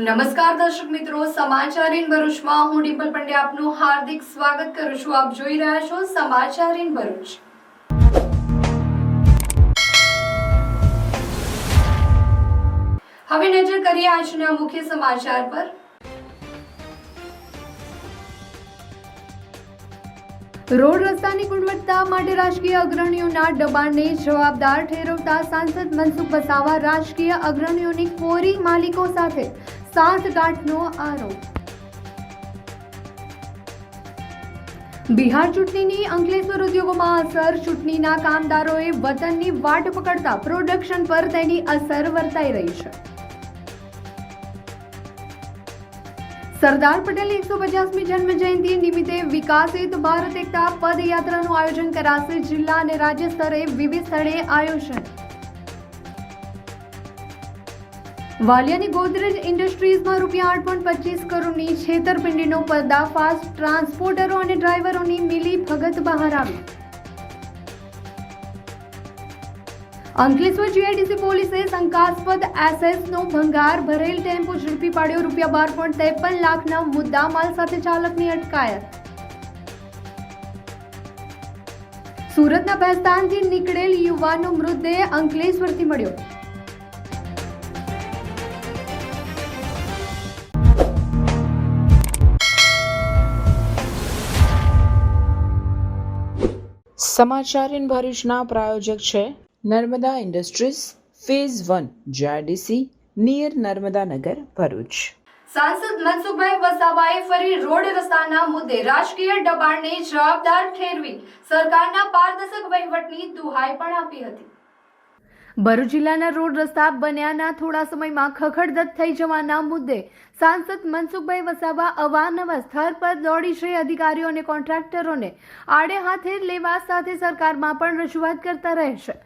નમસ્કાર દર્શક મિત્રો, સમાચાર ઇન ભરૂચમાં હું ડિમ્પલ પંડ્યા આપનું હાર્દિક સ્વાગત કરું છું. આપ જોઈ રહ્યા છો સમાચાર ઇન ભરૂચ. હવે નજર કરીએ આજના મુખ્ય સમાચાર પર. રોડ રસ્તાની ગુણવત્તા માટે રાજકીય અગ્રણીઓના દબાણને જવાબદાર ઠેરવતા સાંસદ મનસુખ વસાવા રાજકીય અગ્રણીઓની કોરી માલિકો સાથે સાંઠગાંઠનો આરોપ. બિહાર ચૂંટણીની અંકલેશ્વર ઉદ્યોગોમાં અસર. ચૂંટણીના કામદારોએ વતનની વાટ પકડતા પ્રોડક્શન પર તેની અસર વર્તાઈ રહી છે. સરદાર પટેલ 150મી જન્મ જયંતિ નિમિત્તે વિકાસિત ભારત એકતા પદયાત્રાનું આયોજન કરાશે. જિલ્લા અને રાજ્ય સ્તરે વિવિધ સ્થળે આયોજન. વાલિયાની ગોદરેજ ઇન્ડસ્ટ્રીઝમાં ₹8.25 કરોડની છેતરપિંડીનો પર્દાફાશ. ટ્રાન્સપોર્ટરો અને ડ્રાઈવરોની મિલી ભગત બહાર આવી. અંકલેશ્વર જીઆઈડીસી પોલીસે શંકાસ્પદ એસેસનો ભંગાર ભરેલ ટેમ્પો ઝડપી પાડ્યો. ₹12.53 લાખના મુદ્દામાલ સાથે ચાલકની અટકાયત. સુરતના ભેસ્તાનથી નીકળેલ યુવાનનો મૃતદેહ અંકલેશ્વરથી મળ્યો. સમાચાર ઇન ભરૂચના પ્રાયોજક છે Narmada industries phase 1 GIDC near Narmada Nagar Bharuch. સાંસદ મનસુખભાઈ વસાવાએ ફરી રોડ રસ્તાના મુદ્દે રાજકીય દબાણને જવાબદાર ઠેરવી સરકારના પારદર્શક વહીવટની દુહાઈ પણ આપી હતી. ભરૂચ જિલ્લાના રોડ રસ્તા બન્યાના થોડા સમયમાં ખખડધજ થઈ જવાના મુદ્દે સાંસદ મનસુખભાઈ વસાવા અવારનવાર સ્થળ પર દોડી જઈ અધિકારીઓ અને કોન્ટ્રાક્ટરોને આડે હાથે લેવા સાથે સરકારમાં પણ રજૂઆત કરતા રહે છે.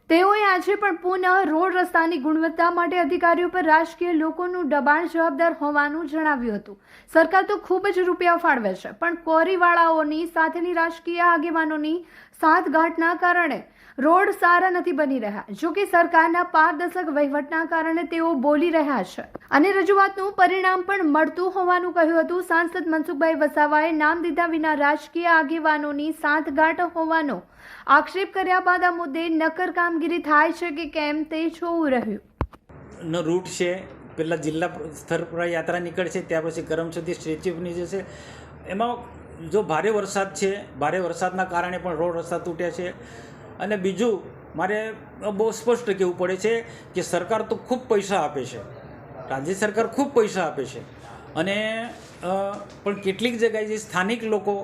તેઓએ આજે પણ પુનઃ રોડ રસ્તાની ગુણવત્તા માટે અધિકારીઓ પર રાજકીય લોકોનું દબાણ જવાબદાર હોવાનું જણાવ્યું હતું. સરકાર તો ખૂબ જ રૂપિયા ફાળવે છે, પણ કોરીવાળાઓની સાથેની રાજકીય આગેવાનોની સાંઠગાંઠના કારણે રોડ સારા નથી બની રહ્યા. જો કે સરકારના પારદર્શક વહીવટના કારણે તેઓ બોલી રહ્યા છે અને રજૂઆતનું પરિણામ પણ મળતું હોવાનું કહ્યું હતું. સાંસદ મનસુખભાઈ વસાવાએ નામ દીધા વિના રાજકીય આગેવાનોની સાંઠગાંઠ હોવાનો આક્ષેપ કર્યા બાદ આ મુદ્દે નક્કર કામગીરી થાય છે કે કેમ તે જોવું રહ્યું. નો રૂટ છે, પહેલાં જિલ્લા સ્તર પર યાત્રા નીકળશે, ત્યાર પછી કરમ સુધી સ્ટેચ્યુ બની જશે. એમાં જો ભારે વરસાદ છે, ભારે વરસાદના કારણે પણ રોડ રસ્તા તૂટ્યા છે. અને બીજું મારે બહુ સ્પષ્ટ કહેવું પડે છે કે સરકાર તો ખૂબ પૈસા આપે છે, રાજ્ય સરકાર ખૂબ પૈસા આપે છે, અને પણ કેટલીક જગ્યાએ જે સ્થાનિક લોકો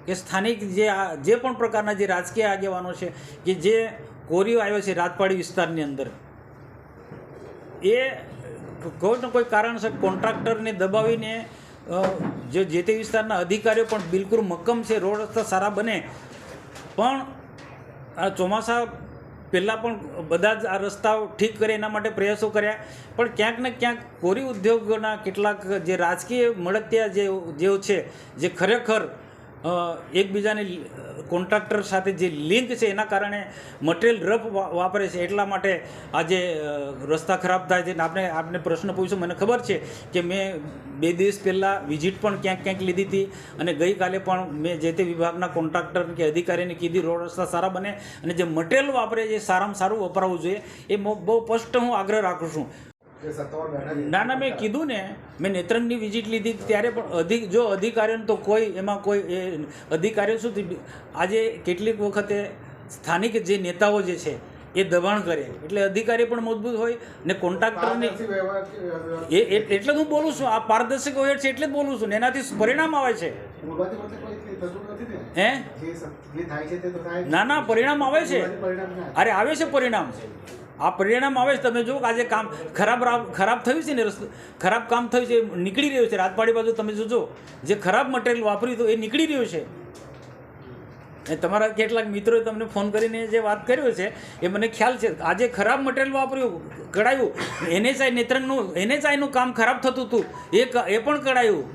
કે સ્થાનિક જે પણ પ્રકારના જે રાજકીય આગેવાનો છે કે જે કોરીઓ આવ્યો છે રાજપાડી વિસ્તારની અંદર, એ કોઈ ને કોઈ કારણસર કોન્ટ્રાક્ટરને દબાવીને જે તે વિસ્તારના અધિકારીઓ પણ બિલકુલ મક્કમ છે રોડ રસ્તા સારા બને, પણ આ ચોમાસા પહેલાં પણ બધા જ આ રસ્તાઓ ઠીક કરે એના માટે પ્રયાસો કર્યા, પણ ક્યાંક ને ક્યાંક કોરી ઉદ્યોગોના કેટલાક જે રાજકીય મળતિયા જે છે, જે ખરેખર એકબીજાની કોન્ટ્રાક્ટર સાથે જે લિંક છે એના કારણે મટીરિયલ રફ વાપરે છે. એટલા માટે આજે રસ્તા ખરાબ થાય છે. આપને પ્રશ્ન પૂછ્યો, મને ખબર છે કે મેં 2 દિવસ પહેલાં વિઝિટ પણ ક્યાંક લીધી હતી, અને ગઈકાલે પણ મેં જે તે વિભાગના કોન્ટ્રાક્ટર કે અધિકારીને કીધી રોડ રસ્તા સારા બને અને જે મટીરિયલ વાપરે છે સારામાં સારું વપરાવવું જોઈએ. એ બહુ સ્પષ્ટ હું આગ્રહ રાખું છું. ના મેં કીધું ને, મેં નેત્રંગની વિઝિટ લીધી ત્યારે પણ જો અધિકારીઓને તો કોઈ અધિકારીઓ સુધી આજે કેટલીક વખતે સ્થાનિક જે નેતાઓ જે છે એ દબાણ કરે, એટલે અધિકારી પણ મજબૂત હોય ને કોન્ટ્રાક્ટરની એટલે હું બોલું છું. આ પારદર્શક વહીવટ છે એટલે જ બોલું છું ને, એનાથી પરિણામ આવે છે. ના પરિણામ આવે છે. અરે આવે છે પરિણામ. આ પરિણામ આવે છે. તમે જુઓ કે આજે કામ ખરાબ થયું છે ને, ખરાબ કામ થયું છે, નીકળી રહ્યું છે. રાજપાડી બાજુ તમે જોજો, જે ખરાબ મટીરિયલ વાપર્યું હતું એ નીકળી રહ્યું છે. એ તમારા કેટલાક મિત્રોએ તમને ફોન કરીને જે વાત કર્યો છે એ મને ખ્યાલ છે. આજે ખરાબ મટીરિયલ વાપર્યું, કઢાયું. NHI નેત્રંગનું NHIનું કામ ખરાબ થતું હતું, એ પણ કઢાયું.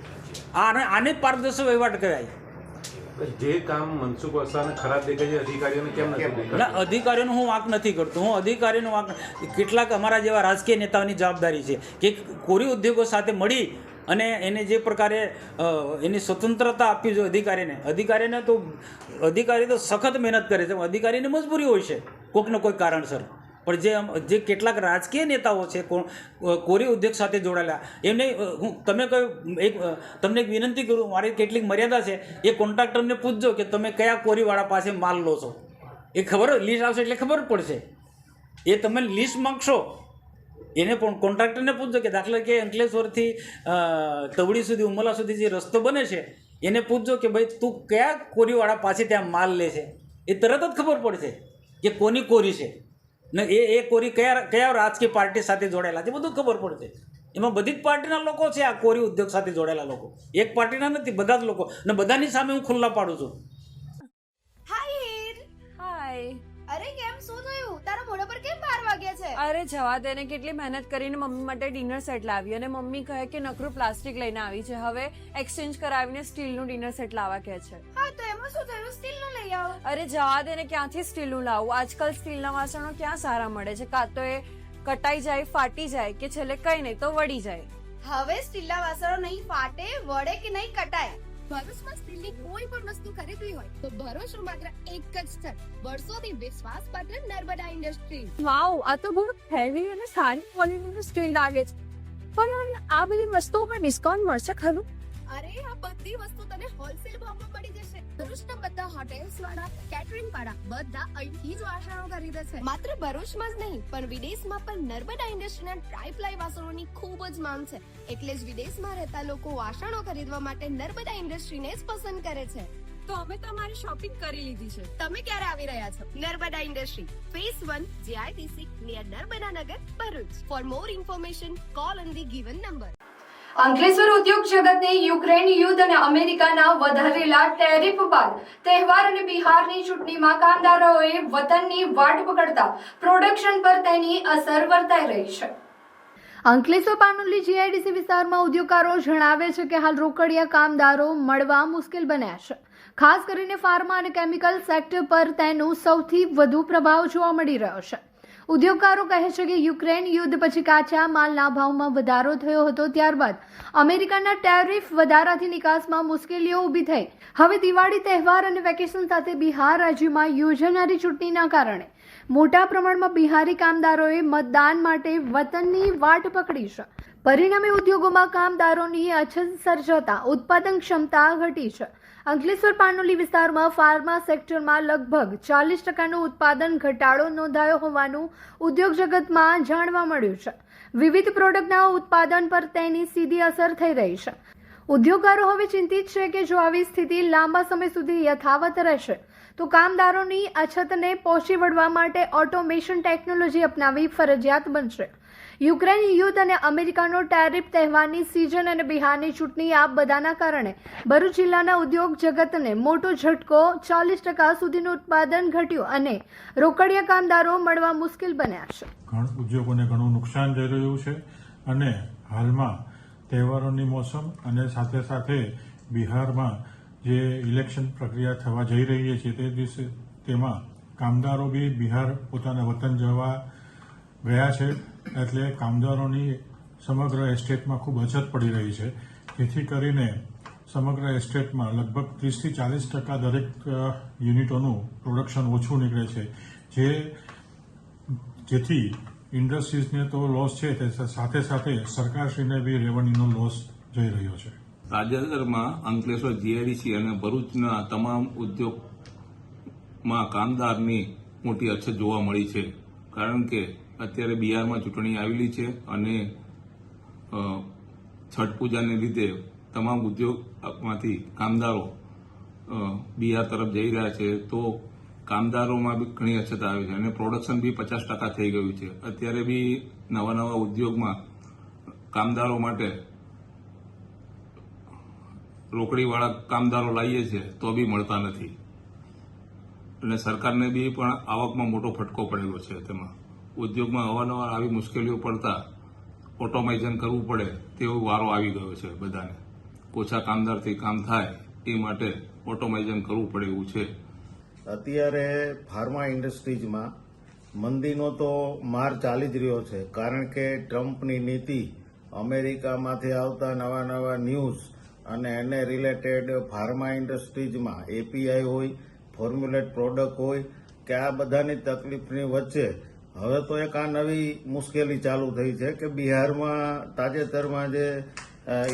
આને પારદર્શક વહીવટ કહેવાય. જે કામ મનસુખ વસાવાને ખરાબ દેખાય છે અધિકારીઓને કેમ નથી એટલે દેખાતું? અધિકારીઓનો હું વાંક નથી કરતો, હું અધિકારીનો વાંક કેટલાક અમારા જેવા રાજકીય નેતાઓની જવાબદારી છે કે કોરી ઉદ્યોગો સાથે મળી અને એને જે પ્રકારે એની સ્વતંત્રતા આપવી જોઈએ અધિકારીને તો અધિકારી તો સખત મહેનત કરે છે, અધિકારીની મજબૂરી હોય છે કોઈકને કોઈ કારણસર. પણ જે કેટલાક રાજકીય નેતાઓ છે કોરી ઉદ્યોગ સાથે જોડાયેલા એમને તમને એક વિનંતી કરું, મારી કેટલીક મર્યાદા છે, એ કોન્ટ્રાક્ટરને પૂછજો કે તમે કયા કોરીવાળા પાસે માલ લો છો. એ ખબર લિસ્ટ આવશે એટલે ખબર પડશે. એ તમે લિસ્ટ માંગશો એને પણ કોન્ટ્રાક્ટરને પૂછજો કે દાખલા કે અંકલેશ્વરથી તવડી સુધી ઉમલા સુધી જે રસ્તો બને છે એને પૂછજો કે ભાઈ તું કયા કોરીવાળા પાસે ત્યાં માલ લે છે. એ તરત જ ખબર પડશે કે કોની કોરી છે ને એ કોરી કયા રાજકીય પાર્ટી સાથે જોડાયેલા છે, બધું ખબર પડશે. એમાં બધી જ પાર્ટીના લોકો છે, આ કોરી ઉદ્યોગ સાથે જોડાયેલા લોકો, એક પાર્ટીના નથી, બધા જ લોકો, અને બધાની સામે હું ખુલ્લા પાડું છું. હાય. અરે કેમ શું થયું? તારા મોઢા પર કેમ 12 વાગ્યા છે? અરે જવા દે ને, કેટલી મહેનત કરીને મમ્મી માટે ડિનર સેટ લાવી અને મમ્મી કહે કે નકરું પ્લાસ્ટિક લઈને આવી છે, હવે એક્સચેન્જ કરાવીને સ્ટીલનું ડિનર સેટ લાવવા કહે છે. હા તો એમાં શું થયું? સ્ટીલનું લઈ આવો. અરે જવા દે ને, ક્યાંથી સ્ટીલનું લાવું? આજકાલ સ્ટીલના વાસણો ક્યાં સારા મળે છે? કાં તો એ કટાઈ જાય, ફાટી જાય, કે છેલ્લે કઈ નહીં તો વળી જાય. હવે સ્ટીલના વાસણો નહીં ફાટે, વળે કે નહીં કટાય. ભરૂચમાં સ્ટીલની કોઈ પણ વસ્તુ ખરીદવી હોય તો ભરૂચનું માત્ર એક જ સ્થળ, વર્ષોથી વિશ્વાસપાત્ર નર્મદા ઇન્ડસ્ટ્રી. વાવ, આ તો બહુ હેવી અને સારી ક્વોલિટીનું સ્ટીલ લાગે છે. પણ આ બધી વસ્તુઓ પર ડિસ્કાઉન્ટ મળશે ખરું? અરે આ બધી વસ્તુ તને હોલસેલ ભાવમાં મળી જશે. ભરૂચના બધા હોટેલ્સ વાળા, કેટરિંગ વાળા બધા અહીંથી જ વાસણો ખરીદે છે. માત્ર ભરૂચમાં જ નહીં પણ વિદેશમાં પણ નર્મદા ઇન્ડસ્ટ્રીના ટ્રાય-પ્લાય વાસણોની ખૂબ જ માંગ છે. એટલે જ વિદેશમાં રહેતા લોકો વાસણો ખરીદવા માટે નર્મદા ઇન્ડસ્ટ્રીને જ પસંદ કરે છે. તો અમે તમારી શોપિંગ કરી લીધી છે. તમે ક્યારે આવી રહ્યા છો? Narmada industry phase 1 JITC near Narmada Nagar, Bharuch. For more information call on the given number. Ankleshwar ઉદ્યોગ જગતને યુક્રેન યુદ્ધ અને અમેરિકાના વધારેલા ટેરિફ બાદ તહેવાર અને બિહારની ચૂંટણીમાં કામદારોએ વતનની વાટ પકડતા પ્રોડક્શન પર તેની અસર વર્તાઈ રહી છે. અંકલેશ્વર પાનોલી જીઆઈડીસી વિસ્તારમાં ઉદ્યોગકારો જણાવે છે કે હાલ રોકડિયા કામદારો મળવા મુશ્કેલ બન્યા છે. ખાસ કરીને ફાર્મા અને કેમિકલ સેક્ટર પર તેનો સૌથી વધુ પ્રભાવ જોવા મળી રહ્યો છે. ઉદ્યોગકારો કહે છે કે યુક્રેન યુદ્ધ પછી કાચા માલના ભાવમાં વધારો થયો હતો, ત્યારબાદ અમેરિકાના ટેરિફ વધારાથી નિકાસમાં મુશ્કેલીઓ ઊભી થઈ. હવે દિવાળી તહેવાર અને વેકેશન સાથે બિહાર રાજ્યમાં યોજાનારી ચૂંટણીના કારણે મોટા પ્રમાણમાં બિહારી કામદારોએ મતદાન માટે વતનની વાટ પકડી છે. પરિણામે ઉદ્યોગોમાં કામદારોની અછત સર્જાતા ઉત્પાદન ક્ષમતા ઘટી છે. અંકલેશ્વર પાનોલી વિસ્તારમાં ફાર્મા સેક્ટરમાં લગભગ 40% ઉત્પાદન ઘટાડો નોંધાયો હોવાનું ઉદ્યોગ જગતમાં જાણવા મળ્યું છે. વિવિધ પ્રોડક્ટના ઉત્પાદન પર તેની સીધી અસર થઈ રહી છે. ઉદ્યોગકારો હવે ચિંતિત છે કે જો આવી સ્થિતિ લાંબા સમય સુધી યથાવત રહેશે તો કામદારોની અછતને પહોંચી વળવા માટે ઓટોમેશન ટેકનોલોજી અપનાવવી ફરજિયાત બનશે. યુક્રેન યુદ્ધ અને અમેરિકાનો ટેરિફ, તહેવારની સિઝન અને બિહારની ચૂંટણી આ બધાના કારણે ભરૂચ જિલ્લાના ઉદ્યોગ જગતને મોટો ઝટકો, 40% સુધીનું ઉત્પાદન ઘટ્યું અને રોકડિયા કામદારો મળવા મુશ્કેલ બન્યા છે. ઉદ્યોગોને ઘણું નુકસાન જઈ રહ્યું છે અને હાલમાં તહેવારોની મોસમ અને સાથે સાથે બિહારમાં જે ઇલેક્શન પ્રક્રિયા થવા જઈ રહી છે તે દિવસે તેમાં કામદારો બી બિહાર પોતાના વતન જવા ગયા છે. એટલે કામદારોની સમગ્ર એસ્ટેટમાં ખૂબ અછત પડી રહી છે. જેથી કરીને સમગ્ર એસ્ટેટમાં લગભગ 30-40% દરેક યુનિટોનું પ્રોડક્શન ઓછું નીકળે છે, જેથી ઇન્ડસ્ટ્રીઝને તો લોસ છે તે સાથે સાથે સરકારશ્રીને બી રેવન્યુનો લોસ જઈ રહ્યો છે. તાજેતરમાં અંકલેશ્વર જીઆઈડીસી અને ભરૂચના તમામ ઉદ્યોગમાં કામદારની મોટી અછત જોવા મળી છે. કારણ કે અત્યારે બિહારમાં ચૂંટણી આવેલી છે અને છઠ પૂજાને લીધે તમામ ઉદ્યોગમાંથી કામદારો બિહાર તરફ જઈ રહ્યા છે, તો કામદારોમાં બી ઘણી અછત આવે છે અને પ્રોડક્શન બી 50% થઈ ગયું છે. અત્યારે બી નવા ઉદ્યોગમાં કામદારો માટે રોકડીવાળા કામદારો લાવીએ છીએ તો બી મળતા નથી અને સરકારને બી પણ આવકમાં મોટો ફટકો પડેલો છે. તેમાં ઉદ્યોગમાં અવારનવાર આવી મુશ્કેલીઓ પડતા ઓટોમેશન કરવું પડે તેવો વારો આવી ગયો છે બધાને. ઓછા કામદારથી કામ થાય એ માટે ઓટોમાઇઝેશન કરવું પડે એવું છે. અત્યારે ફાર્મા ઇન્ડસ્ટ્રીઝમાં મંદીનો તો માર ચાલી જ રહ્યો છે, કારણ કે ટ્રમ્પની નીતિ, અમેરિકામાંથી આવતા નવા નવા ન્યૂઝ અને એને રિલેટેડ ફાર્મા ઇન્ડસ્ટ્રીઝમાં એપીઆઈ હોય, ફોર્મ્યુલેટ પ્રોડક્ટ હોય કે આ બધાની તકલીફની વચ્ચે હવે તો એક આ નવી મુશ્કેલી ચાલુ થઈ છે કે બિહારમાં તાજેતરમાં જે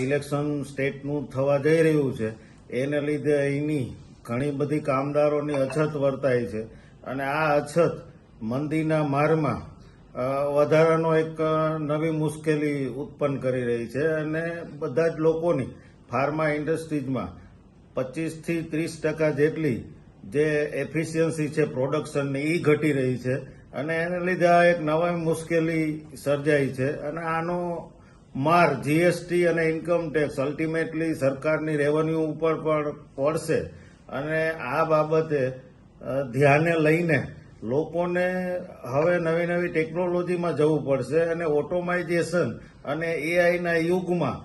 ઇલેક્શન સ્ટેટનું થવા જઈ રહ્યું છે એને લીધે અહીંની ઘણી બધી કામદારોની અછત વર્તાય છે અને આ અછત મંદીના મારમાં વધારાનો એક નવી મુશ્કેલી ઉત્પન્ન કરી રહી છે અને બધા જ લોકોની ફાર્મા ઇન્ડસ્ટ્રીઝમાં 25 થી 30% જેટલી જે એફિશિયન્સી છે પ્રોડક્શનની એ ઘટી રહી છે અને એને લીધે આ એક નવી મુશ્કેલી સર્જાઈ છે અને આનો માર જીએસટી અને ઇન્કમ ટેક્સ અલ્ટિમેટલી સરકારની રેવન્યુ ઉપર પણ પડશે અને આ બાબતે ધ્યાને લઈને લોકોને હવે નવી નવી ટેકનોલોજીમાં જવું પડશે અને ઓટોમાઇઝેશન અને એઆઈના યુગમાં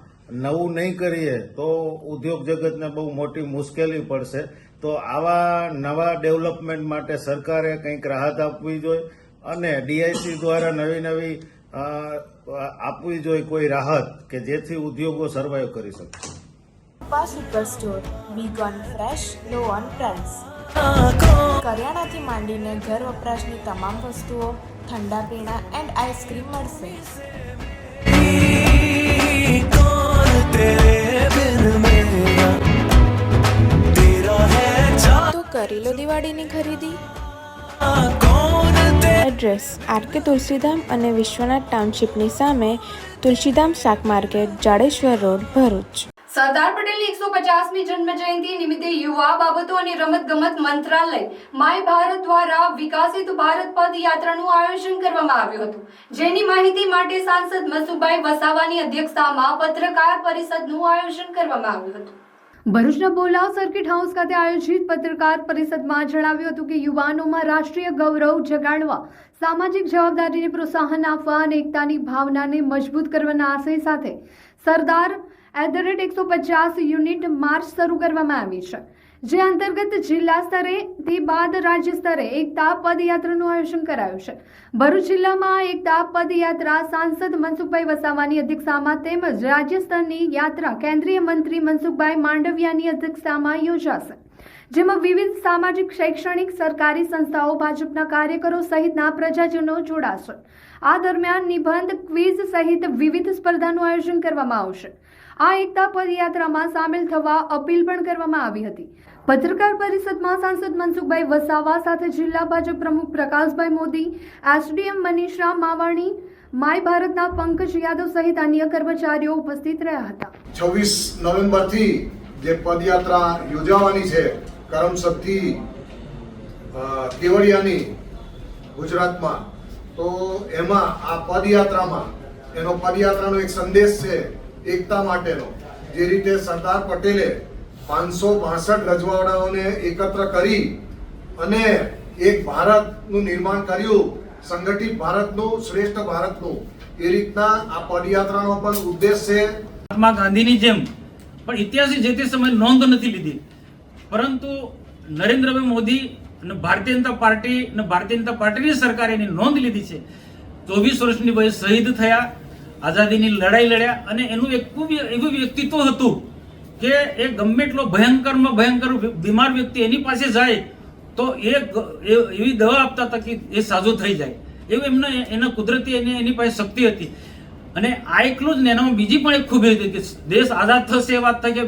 નવું નહીં કરીએ તો ઉદ્યોગ જગતને બહુ મોટી મુશ્કેલી પડશે. તો આવા નવા ડેવલપમેન્ટ માટે સરકારે કંઈક રાહત આપવી જોઈએ અને ડીઆઈસી દ્વારા નવી નવી આપવી જોઈએ કોઈ રાહત કે જેથી ઉદ્યોગો સર્વાઈવ કરી શકે. પા super store, we gone fresh, low on price. કરિયાણાથી માંડીને ઘર વપરાશની તમામ વસ્તુઓ, ઠંડા પીણા એન્ડ આઈસ્ક્રીમ મળશે. તો કરી લો દિવાળીની ખરીદી. એડ્રેસ: આરકે તુલસીધામ અને વિશ્વનાથ ટાઉનશીપની સામે, તુલસીધામ શાક માર્કેટ, જાડેશ્વર રોડ, ભરૂચ. સરદાર પટેલની 150મી જન્મ જયંતિ નિમિત્તે યુવા બાબતો અને રમતગમત મંત્રાલય માય ભારત દ્વારા વિકસિત ભારત પદયાત્રાનું આયોજન કરવામાં આવ્યું હતું, જેની માહિતી માટે સાંસદ મનસુખભાઈ વસાવાની અધ્યક્ષતામાં પત્રકાર પરિષદનું આયોજન કરવામાં આવ્યું હતું. ભરૂચના બોલાવ સર્કિટ હાઉસ ખાતે આયોજિત પત્રકાર પરિષદમાં જણાવ્યું હતું કે યુવાનોમાં રાષ્ટ્રીય ગૌરવ જગાડવા, સામાજિક જવાબદારીને પ્રોત્સાહન આપવા અને એકતાની ભાવનાને મજબૂત કરવાના આશય સાથે સરદાર @150 યુનિટ માર્ચ શરૂ કરવામાં આવી છે, જે અંતર્ગત જિલ્લા સ્તરે તે બાદ રાજ્ય સ્તરે એકતા પદયાત્રાનું આયોજન કરાયું છે. ભરૂચ જિલ્લામાં એકતા પદયાત્રા સાંસદ મનસુખભાઈ વસાવાની અધ્યક્ષતામાં તેમજ રાજ્ય સ્તરની યાત્રા કેન્દ્રીય મંત્રી મનસુખભાઈ માંડવિયાની અધ્યક્ષતામાં યોજાશે, જેમાં વિવિધ સામાજિક, શૈક્ષણિક, સરકારી સંસ્થાઓ, ભાજપના કાર્યકરો સહિતના પ્રજાજનો જોડાશે. આ દરમિયાન નિબંધ, ક્વિઝ સહિત વિવિધ સ્પર્ધાનું આયોજન કરવામાં આવશે. આ એકતા પદયાત્રામાં સામેલ થવા અપીલ પણ કરવામાં આવી હતી. પત્રકાર પરિષદમાં સાંસદ મનસુખભાઈ વસાવા સાથે જિલ્લા ભાજપ પ્રમુખ પ્રકાશભાઈ મોદી, એસડીએમ મનીષા માવાણી, માય ભારતના પંકજ યાદવ સહિત અન્ય કર્મચારીઓ ઉપસ્થિત રહ્યા હતા. 26 નવેમ્બરથી જે પદયાત્રા યોજાવાની છે કરમસદથી કેવડિયાની ગુજરાતમાં, તો એમાં આ પદયાત્રામાં એનો પદયાત્રાનો એક સંદેશ છે એકતા માટેનો. જે રીતે સરદાર પટેલે 562 રજવાડાઓને એકત્ર કરી અને એક ભારતનું નિર્માણ કર્યું, સંગઠિત ભારતનું, શ્રેષ્ઠ ભારતનું, એ રીતના આ પદયાત્રાનો પણ ઉદ્દેશ છે. મહાત્મા ગાંધીની જેમ પણ ઇતિહાસે જે તે સમયે નોંધ નથી લીધી, પરંતુ નરેન્દ્રભાઈ મોદી અને ભારતીય જનતા પાર્ટી અને ભારતીય જનતા પાર્ટીની સરકારે એની નોંધ લીધી છે. 24 વર્ષની વયે શહીદ થયા, આઝાદીની લડાઈ લડ્યા અને એનું એક એવું વ્યક્તિત્વ હતું કે એ ગમે એટલો ભયંકરમાં ભયંકર બીમાર વ્યક્તિ એની પાસે જાય તો એવી દવા આપતા હતા કે એ સાજો થઈ જાય, એવું એના કુદરતી એની પાસે શક્તિ હતી. અને આ એકલું જ ને, એનામાં બીજી પણ એક ખૂબી હતી કે દેશ આઝાદ થશે એ વાત થાય કે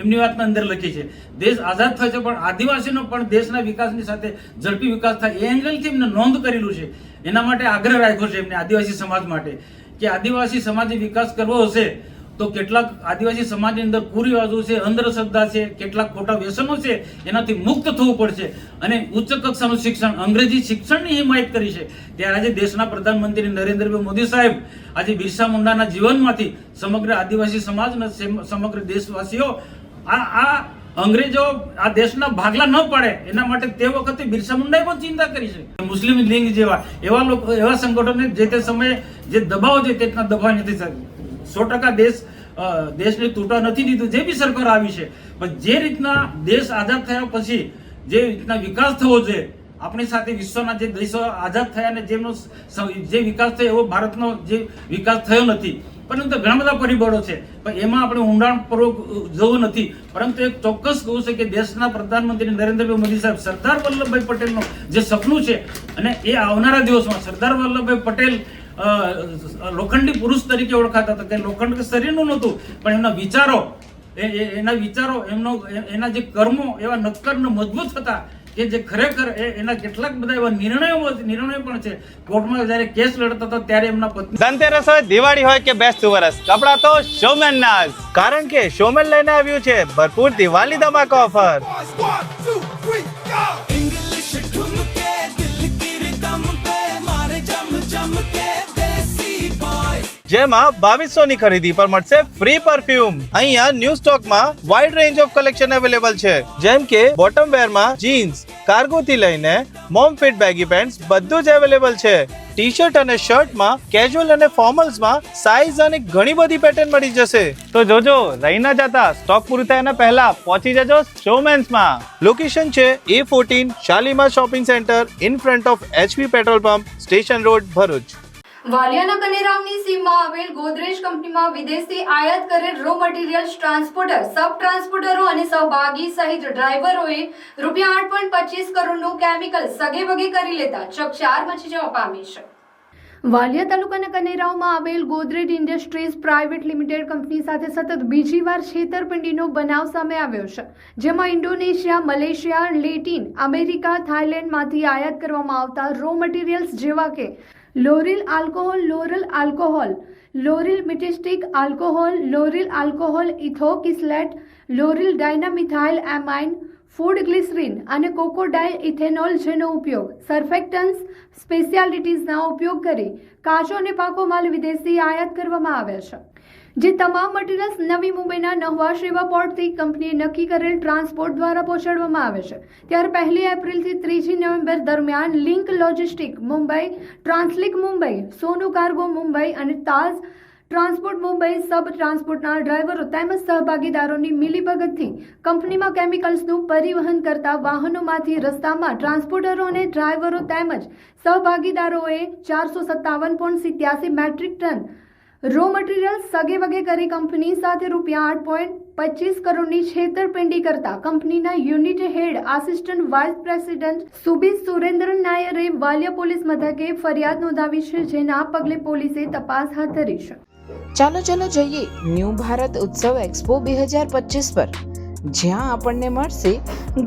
એમની વાતના અંદર લખી છે, દેશ આઝાદ થશે પણ આદિવાસીનો પણ દેશના વિકાસની સાથે ઝડપી વિકાસ થાય એ એંગલથી એમને નોંધ કરેલું છે. એના માટે આગ્રહ રાખ્યો છે એમને આદિવાસી સમાજ માટે કે આદિવાસી સમાજે વિકાસ કરવો હશે તો કેટલાક આદિવાસી સમાજની અંદર કુરિવાજો છે, અંધશ્રદ્ધા છે, કેટલાક ખોટા વ્યસનો છે, એનાથી મુક્ત થવું પડશે અને ઉચ્ચ કક્ષાનું શિક્ષણ, અંગ્રેજી શિક્ષણની હિમાયત કરી છે. ત્યારે આજે દેશના પ્રધાનમંત્રી નરેન્દ્રભાઈ મોદી સાહેબ આજે બિરસા મુંડાના જીવનમાંથી સમગ્ર આદિવાસી સમાજ અને સમગ્ર દેશવાસીઓ આ અંગ્રેજો આ દેશના ભાગલા ન પાડે એના માટે તે વખતે બિરસા મુંડાએ પણ ચિંતા કરી છે. મુસ્લિમ લીગ જેવા એવા લોકો, એવા સંગઠનોને જે તે સમયે જે દબાવ છે તેટલા દબાવ નથી. 100% દેશ દેશને તૂટવા નથી દીધું, જે બી સરકાર આવી છે. પણ જે રીતના દેશ આઝાદ થયા પછી જે રીતના વિકાસ થવો જોઈએ, આપણી સાથે વિશ્વના જે દેશો આઝાદ થયા અને જેમનો જે વિકાસ થયો એવો ભારતનો જે વિકાસ થયો નથી. પરંતુ ઘણા બધા પરિબળો છે, પણ એમાં આપણે ઊંડાણપૂર્વક જવું નથી. પરંતુ એક ચોક્કસ કહું છે કે દેશના પ્રધાનમંત્રી નરેન્દ્રભાઈ મોદી સાહેબ સરદાર વલ્લભભાઈ પટેલનું જે સપનું છે અને એ આવનારા દિવસમાં સરદાર વલ્લભભાઈ પટેલ લોખંડી પુરુષ તરીકે ઓળખાતા હતા. કે લોખંડ શરીરનું નહોતું, પણ એમના વિચારો એના જે કર્મો એવા નક્કર ને મજબૂત હતા કે જે ખરેખર એના કેટલાક બધા એવા નિર્ણયો પણ છે. કોર્ટમાં જ્યારે કેસ લડતા હતા ત્યારે એમના પત્ની ધનતેરસ હોય, દિવાળી હોય કે બેસતું વરસ, કપડા તો શોમેન ના જ. કારણ કે શોમેન લઈને આવ્યું છે ભરપૂર દિવાળી ધમાકા ઓફર. જેમાં 2200 ની ખરીદી પર મળશે ફ્રી પરફ્યુમ. અહીંયા ન્યૂ સ્ટોકમાં wide range of collection available છે, જેમ કે બોટમ વેર માં જીન્સ, કાર્ગો થી લઈને મોમ ફિટ બેગી પેન્ટ્સ બધું જ અવેલેબલ છે. ટી શર્ટ અને શર્ટ માં કેઝ્યુઅલ અને ફોર્મલ્સ માં સાઇઝ અને ઘણી બધી પેટર્ન મળી જશે. તો જોજો, રહી ના જતા, સ્ટોક પૂરું થયાના પહેલા પહોંચી જજો શોમેન્સ માં. લોકેશન છે A14 Shalimar shopping centre in front of HP petrol pump, station road, Bharuch. વાલિયાના કનેરાવની સીમમાં આવેલ ગોદરેજ કંપનીમાં વિદેશથી આયાત કરેલ રો મટીરિયલ્સ ટ્રાન્સપોર્ટર, સબ ટ્રાન્સપોર્ટરો અને સહભાગી સહિત ડ્રાઈવરોએ ₹8.25 કરોડનું કેમિકલ સગે વગે કરી લેતા ચકચાર મચી જવા પામી છે. વાલિયા તાલુકાના કનેરાવમાં આવેલ Godrej industries private limited company સાથે સતત બીજી વાર છેતરપિંડીનો બનાવ સામે આવ્યો છે, જેમાં ઇન્ડોનેશિયા, મલેશિયા, લેટિન અમેરિકા, થાઇલેન્ડમાંથી આયાત કરવામાં આવતા રો મટીરિયલ્સ જેવા કે lauryl alcohol, lauryl myristic alcohol, lauryl alcohol ethoxylate, lauryl dimethyl amine, food glycerine અને કોકોડાઇલ ઇથેનોલ જેનો ઉપયોગ સર્ફેક્ટન્સ સ્પેશિયાલિટીઝના ઉપયોગ કરી કાચો અને પાકો માલ વિદેશી આયાત કરવામાં આવે છે. જે તમામ મટીરિયલ્સ નવી મુંબઈના નહવા સેવા પોર્ટથી કંપનીએ નક્કી કરેલ ટ્રાન્સપોર્ટ દ્વારા પહોંચાડવામાં આવે છે. ત્યારે 1 એપ્રિલથી 3 નવેમ્બર દરમિયાન લિંક લોજિસ્ટિક મુંબઈ, ટ્રાન્સલિક મુંબઈ, સોનુ કાર્ગો મુંબઈ અને તાજ ટ્રાન્સપોર્ટ મુંબઈ સબ ટ્રાન્સપોર્ટના ડ્રાઈવરો તેમજ સહભાગીદારોની મિલીભગતથી કંપનીમાં કેમિકલ્સનું પરિવહન કરતા વાહનોમાંથી રસ્તામાં ટ્રાન્સપોર્ટરો અને ડ્રાઈવરો તેમજ સહભાગીદારોએ 457.87 મેટ્રિક ટન રો મટીરિયલ સગે વગે કરી કંપની સાથે ₹8.25 કરોડની છેતરપિંડી કરતા કંપનીના unit head assistant vice president Subir Surendra નાયરે વાલિયા પોલીસ મથકે ફરિયાદ નોંધાવી છે, જેના પગલે પોલીસે તપાસ હાથ ધરી છે. ચાલો જઈએ ન્યૂ ભારત ઉત્સવ એક્સપો 2025 પર, જ્યાં આપણને મળશે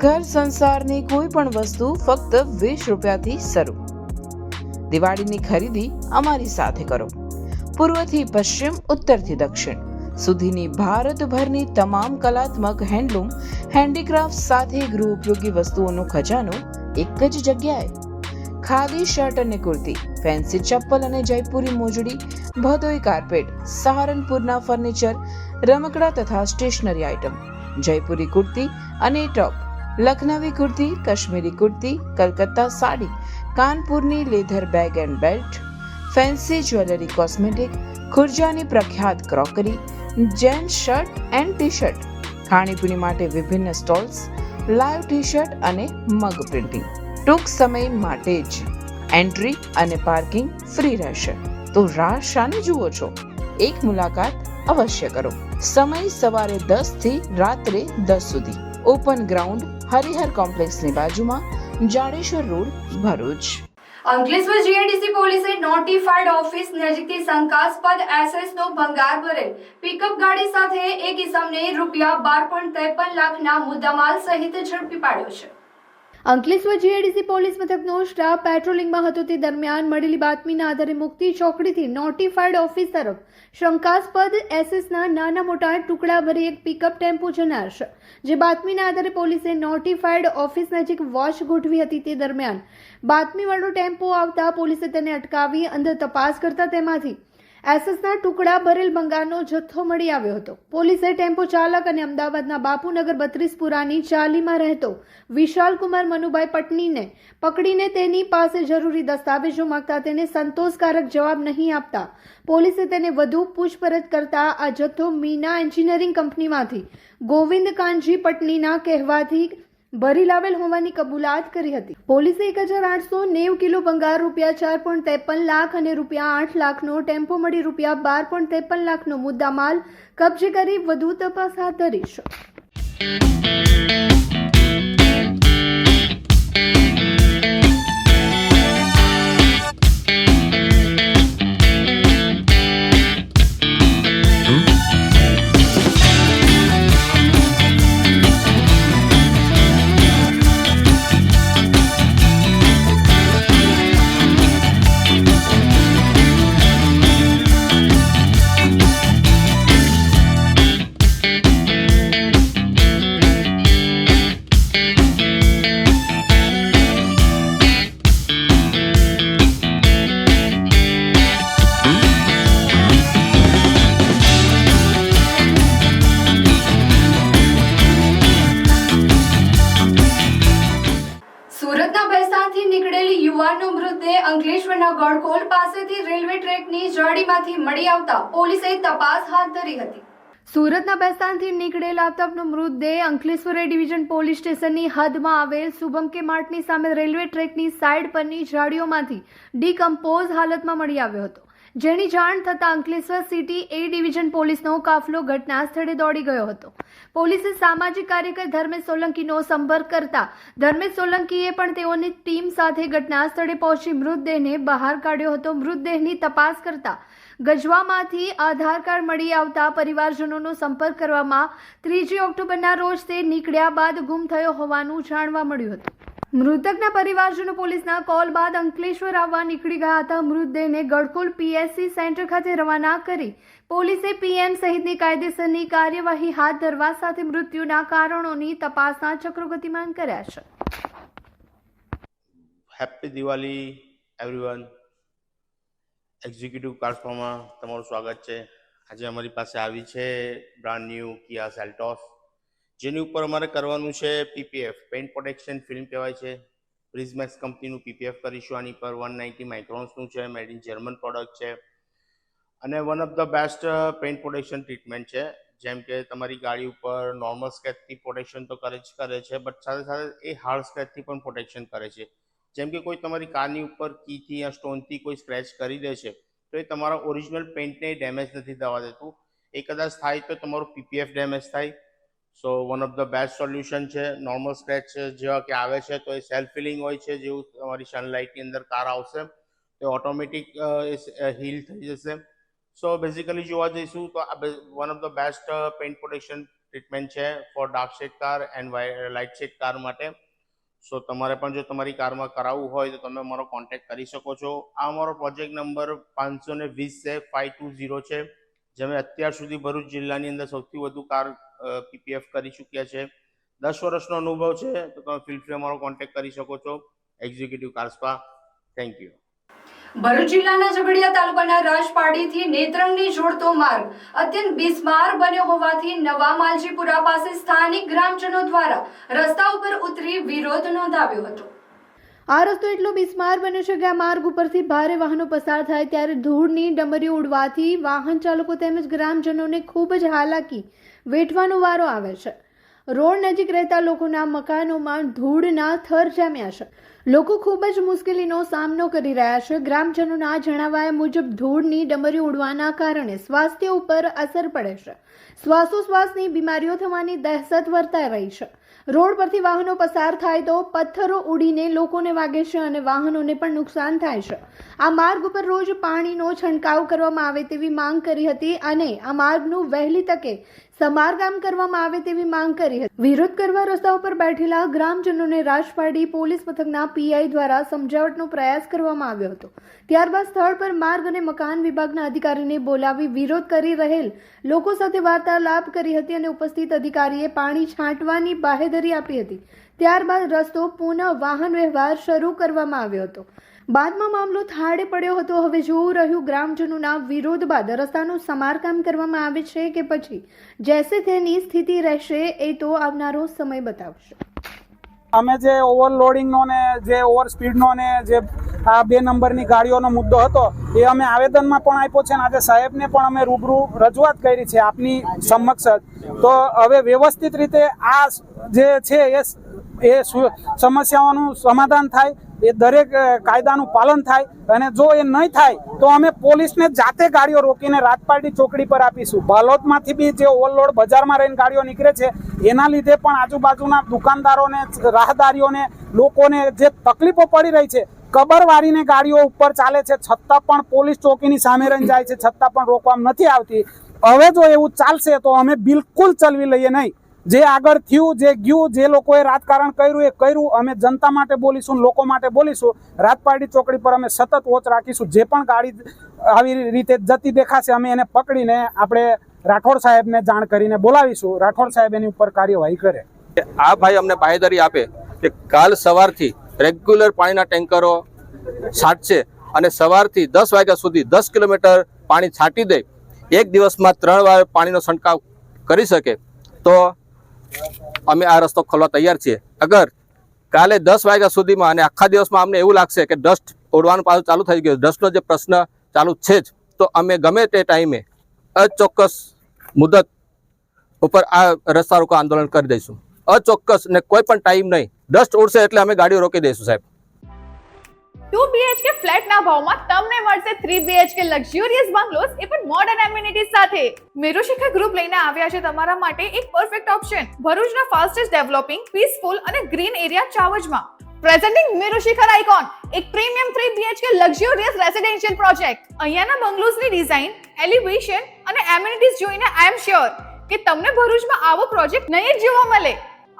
ઘર સંસારની કોઈ પણ વસ્તુ ફક્ત ₹20થી શરૂ. દિવાળીની ખરીદી અમારી સાથે કરો. પૂર્વથી પશ્ચિમ, ઉત્તરથી દક્ષિણ સુધીની ભારતભરની તમામ કલાત્મક હેન્ડલૂમ, હેન્ડીક્રાફ્ટ સાથે ગૃહ ઉપયોગી વસ્તુઓનો ખજાનો એક જ જગ્યાએ. ખાદી શર્ટ અને કુર્તી, ફેન્સી ચપ્પલ અને જયપુરી મોજડી, ભદોઈ કાર્પેટ, સહારનપુરના ફર્નિચર, રમકડા તથા સ્ટેશનરી આઇટમ, જયપુરી કુર્તી અને ટોપ, લખનવી કુર્તી, કાશ્મીરી કુર્તી, કલકત્તા સાડી, કાનપુરની leather bag and belt, fancy jewellery, cosmetic, ખુરજાની પ્રખ્યાત crockery, gents shirt and T shirt, ખાણીપીણી માટે વિભિન્ન સ્ટોલ્સ, લાઈવ ટી શર્ટ અને મગ પ્રિન્ટિંગ. ટૂંક સમય માટે જ એન્ટ્રી અને પાર્કિંગ ફ્રી રહેશે. તો રાહ શાને જુઓ છો? એક મુલાકાત અવશ્ય કરો. સમય સવારે 10 થી રાત્રે 10 સુધી. ઓપન ગ્રાઉન્ડ, હરિહર કોમ્પ્લેક્સની બાજુમાં, જાડેશ્વર રોડ, ભરૂચ. અંકલેશ્વર જીઆઈડીસી પોલીસે નોટિફાઈડ ઓફિસ નજીકથી શંકાસ્પદ એસએસનો ભંગાર ભરેલ પિકઅપ ગાડી સાથે એક ઇસમને ₹12.53 લાખના મુદ્દામાલ સહિત ઝડપી પાડ્યો છે. અંકલેશ્વર જીઆઈડીસી પોલીસ મથકનો સ્ટાફ પેટ્રોલિંગમાં હતો તે દરમિયાન મળેલી બાતમીના આધારે મુક્તિ ચોકડીથી નોટિફાઈડ ઓફિસ તરફ શંકાસ્પદ એસએસના નાના મોટા ટુકડા ભરી એક પિકઅપ ટેમ્પો જનાર છે. જે બાતમીના આધારે પોલીસે નોટિફાઈડ ઓફિસ નજીક વોચ ગોઠવી હતી તે દરમિયાન બાતમીવાળો ટેમ્પો આવતા પોલીસે તેને અટકાવી અંદર તપાસ કરતા તેમાંથી એસએસના ટુકડા ભરેલ ભંગારનો જથ્થો મળી આવ્યો હતો. પોલીસે ટેમ્પો ચાલક અને અમદાવાદના બાપુનગર 32 પુરાની ચાલીમાં રહેતો વિશાલકુમાર મનુભાઈ પટનીને પકડીને તેની પાસે જરૂરી દસ્તાવેજો માંગતા તેને સંતોષકારક જવાબ નહીં આપતા પોલીસે તેને વધુ પૂછપરછ કરતા આ જથ્થો મીના એન્જિનિયરિંગ કંપનીમાંથી ગોવિંદ કાનજી પટનીના કહેવાથી ભરી લાવેલ હોવાની કબૂલાત કરી હતી. પોલીસે 1890 કિલો ભંગાર રૂપિયા 4.53 લાખ અને રૂપિયા 8 લાખનો ટેમ્પો મળી રૂપિયા 12.53 લાખનો મુદ્દામાલ કબજે કરી વધુ તપાસ હાથ ધરી છે. સુરતના ભેસાણથી નીકળેલી યુવાનનો મૃતદેહ અંકલેશ્વરના ગળખોલ પાસેથી રેલવે ટ્રેકની જાળીમાંથી મળી આવતા પોલીસે તપાસ હાથ ધરી હતી. સુરતના ભેસાણથી નીકળેલ આફતાબનો મૃતદેહ અંકલેશ્વર ડિવિઝન પોલીસ સ્ટેશનની હદમાં આવેલ શુભમ કે માર્ટની સામે રેલવે ટ્રેકની સાઇડ પરની જાળીઓમાંથી ડીકમ્પોઝ હાલતમાં મળી આવ્યો હતો. જેની જાણ થતાં અંકલેશ્વર સિટી એ ડિવિઝન પોલીસનો કાફલો ઘટના સ્થળે દોડી ગયો હતો. પોલીસે સામાજિક કાર્યકર ધર્મેશ સોલંકીનો સંપર્ક કરતા ધર્મેશ સોલંકીએ પણ તેઓની ટીમ સાથે ઘટના સ્થળે પહોંચી મૃતદેહને બહાર કાઢ્યો હતો. મૃતદેહની તપાસ કરતા ગજવામાંથી આધાર કાર્ડ મળી આવતા પરિવારજનોનો સંપર્ક કરવામાં 3 ઓક્ટોબરના રોજ તે નીકળ્યા બાદ ગુમ થયો હોવાનું જાણવા મળ્યું હતું. મૃતકના પરિવારજનો પોલીસના કોલ બાદ અંકલેશ્વર આવવા નીકળી ગયા હતા. મૃતદેહને ગળખોલ પીએસસી સેન્ટર ખાતે રવાના કરી પોલીસે પીએમ સહિતની કાયદેસરની કાર્યવાહી હાથ ધરવા સાથે મૃત્યુના કારણોની તપાસના ચક્રો ગતિમાન કર્યા છે. Happy Diwali everyone. એક્ઝિક્યુટિવ કાર્સમાં તમારું સ્વાગત છે. આજે અમારી પાસે આવી છે બ્રાન્ડ ન્યૂ કિયા સેલ્ટોસ, જેની ઉપર અમારે કરવાનું છે પીપીએફ, પેઇન્ટ પ્રોટેક્શન ફિલ્મ કહેવાય છે. પ્રિઝમેક્સ કંપનીનું પીપીએફ કરીશું. આની પર 190 માઇક્રોન્સનું છે, મેડ ઇન જર્મન પ્રોડક્ટ છે અને one of the best paint protection treatment છે. જેમ કે તમારી ગાડી ઉપર નોર્મલ સ્ક્રેચથી પ્રોટેક્શન તો કરે છે, બટ સાથે સાથે એ હાર્ડ સ્ક્રેચથી પણ પ્રોટેક્શન કરે છે. જેમ કે કોઈ તમારી કારની ઉપર કીથી યા સ્ટોનથી કોઈ સ્ક્રેચ કરી દે છે તો એ તમારા ઓરિજિનલ પેઇન્ટને ડેમેજ નથી થવા દેતું. એ કદાચ થાય તો તમારું પીપીએફ ડેમેજ થાય. So one of the best solution છે. નોર્મલ સ્ક્રેચ જેવા કે આવે છે તો એ સેલ્ફ ફિલિંગ હોય છે, જેવું તમારી સનલાઇટની અંદર કાર આવશે તો ઓટોમેટિક હીલ થઈ જશે. સો બેઝિકલી જોવા જઈશું તો આ one of the best paint protection treatment છે for dark shade car and light shade car માટે. સો તમારે પણ જો તમારી કારમાં કરાવવું હોય તો તમે અમારો કોન્ટેક્ટ કરી શકો છો. આ અમારો પ્રોજેક્ટ નંબર 520 છે, 520 છે, જેમે અત્યાર સુધી ભરૂચ જિલ્લાની અંદર સૌથી વધુ કાર પીપીએફ કરી ચૂક્યા છે. 10 વર્ષનો અનુભવ છે, તો તમે ફીલ ફ્રી અમારો કોન્ટેક્ટ કરી શકો છો એક્ઝિક્યુટિવ કાર્સમાં. Thank you. ભરૂચ જિલ્લાના ઝઘડિયા તાલુકાના રાજપાડીથી નેત્રંગને જોડતો માર્ગ અત્યંત બિસ્માર બન્યો હોવાથી નવા માલજીપુરા પાસે સ્થાનિક ગ્રામજનો દ્વારા રસ્તા ઉપર ઉતરી વિરોધ નોંધાવ્યો હતો. આ રસ્તો એટલો બિસ્માર બન્યો છે કે આ માર્ગ ઉપરથી ભારે વાહનો પસાર થાય ત્યારે ધૂળની ડમરીઓ ઉડવાથી વાહન ચાલકો તેમજ ગ્રામજનોને ખૂબ જ હાલાકી વેઠવાનો વારો આવે છે. રોડ નજીક રહેતા લોકોના મકાનોમાં ધૂળના થર જામ્યા છે. લોકો ખૂબ જ મુશ્કેલીનો સામનો કરી રહ્યા છે. ગ્રામજનોના જણાવ્યા મુજબ ધૂળની ડમરીઓ ઉડવાના કારણે સ્વાસ્થ્ય ઉપર અસર પડે છે. શ્વાસોશ્વાસની બીમારીઓ થવાની દહેશત વર્તાઈ રહી છે. રોડ પરથી વાહનો પસાર થાય તો પથ્થરો ઉડીને લોકોને વાગે છે અને વાહનોને પણ નુકસાન થાય છે. આ માર્ગ ઉપર રોજ પાણીનો છંટકાવ કરવામાં આવે તેવી માંગ કરી હતી અને આ માર્ગનું વહેલી તકે સમારકામ કરવામાં આવે તેવી માંગ કરી હતી. વિરોધ કરવા રસ્તા ઉપર બેઠેલા ગ્રામજનોને રાજપાડી પોલીસ મથકના પીઆઈ દ્વારા સમજાવટનો પ્રયાસ કરવામાં આવ્યો હતો. ત્યારબાદ સ્થળ પર માર્ગ અને મકાન વિભાગના અધિકારીને બોલાવી વિરોધ કરી રહેલ લોકો સાથે વાર્તાલાપ કરી હતી અને ઉપસ્થિત અધિકારીએ પાણી છાંટવાની બાહેધરી આપી હતી. ત્યારબાદ રસ્તો પુનઃ વાહન વ્યવહાર શરૂ કરવામાં આવ્યો હતો. બાદમાં મામલો થાળે પડ્યો હતો. હવે જોવું રહ્યું ગ્રામજનોના વિરોધ બાદ રસ્તાનું સમારકામ કરવામાં આવે છે કે પછી જેસે તેની સ્થિતિ રહેશે એ તો આવનારો સમય બતાવશે. અમે જે ઓવરલોડિંગનો ને જે ઓવર સ્પીડનો ને જે આ 2 નંબરની ગાડીઓનો મુદ્દો હતો એ અમે આવેદનમાં પણ આપ્યો છે અને આજે સાહેબને પણ અમે રૂબરૂ રજૂઆત કરી છે આપની સમક્ષ. તો હવે વ્યવસ્થિત રીતે આ જે છે એ સમસ્યાઓનું સમાધાન થાય, એ દરેક કાયદાનું પાલન થાય, અને જો એ નહીં થાય તો અમે પોલીસને જાતે ગાડીઓ રોકીને રાજપારડી ચોકડી પર આપીશું. બાલોદમાંથી બી જે ઓવરલોડ બજારમાં રહીને ગાડીઓ નીકળે છે એના લીધે પણ આજુબાજુના દુકાનદારોને, રાહદારીઓને, લોકોને જે તકલીફો પડી રહી છે, કબર વાળીને ગાડીઓ ઉપર ચાલે છે છતાં પણ પોલીસ ચોકીની સામે રહીને જાય છે, છતાં પણ રોકવામાં નથી આવતી. હવે જો એવું ચાલશે તો અમે બિલકુલ ચલવી લઈએ નહીં. જે આગળ થયું, જે ગયું, જે લોકોએ રાજકારણ કર્યું એ કર્યું. અમે જનતા માટે બોલીશું, લોકો માટે બોલીશું. રાજપારડી ચોકડી પર અમે સતત વોચ રાખીશું. જે પણ ગાડી આવી રીતે જતી દેખાશે અમે એને પકડીને આપણે રાઠોડ સાહેબને જાણ કરીને બોલાવીશું. રાઠોડ સાહેબ એની ઉપર કાર્યવાહી કરે. આ ભાઈ અમને બાંહેધરી આપે કે કાલ સવારથી રેગ્યુલર પાણીના ટેન્કરો છાંટશે અને સવારથી 10 વાગ્યા સુધી 10 કિલોમીટર પાણી છાંટી દે, એક દિવસમાં 3 વાર પાણીનો છંટકાવ કરી શકે તો અમે આ રસ્તો ખોલવા તૈયાર છીએ. અગર કાલે 10 વાગ્યા સુધીમાં અને આખા દિવસમાં અમને એવું લાગશે કે ડસ્ટ ઉડવાનું પાછું ચાલુ થઈ ગયું, ડસ્ટનો જે પ્રશ્ન ચાલુ છે જ, તો અમે ગમે તે ટાઈમે અચોક્કસ મુદત ઉપર આ રસ્તા રોકો આંદોલન કરી દઈશું. અચોક્કસ ને કોઈ પણ ટાઈમ નહીં. ડસ્ટ ઉડશે એટલે અમે ગાડીઓ રોકી દઈશું સાહેબ. 2 BHK ફ્લેટના ભાવમાં તમને મળશે 3 BHK લક્ઝરિયસ બંગલોઝ, એ પણ મોડર્ન એમ્યુનિટીઝ સાથે. મેરુશિખર ગ્રુપ લઈને આવ્યા છે તમારા માટે એક પરફેક્ટ ઓપ્શન ભરૂચના ફાસ્ટેસ્ટ ડેવલપિંગ, પીસફુલ અને ગ્રીન એરિયા ચાવજમાં. પ્રેઝન્ટિંગ મેરુશિખર આઇકોન, એક premium 3 BHK luxurious residential project. અહીંયાના બંગલોઝની ડિઝાઇન, એલિવેશન અને એમ્યુનિટીઝ જોઈને આઈ એમ શ્યોર કે તમને ભરૂચમાં આવો પ્રોજેક્ટ નહીં જ જોવા મળે.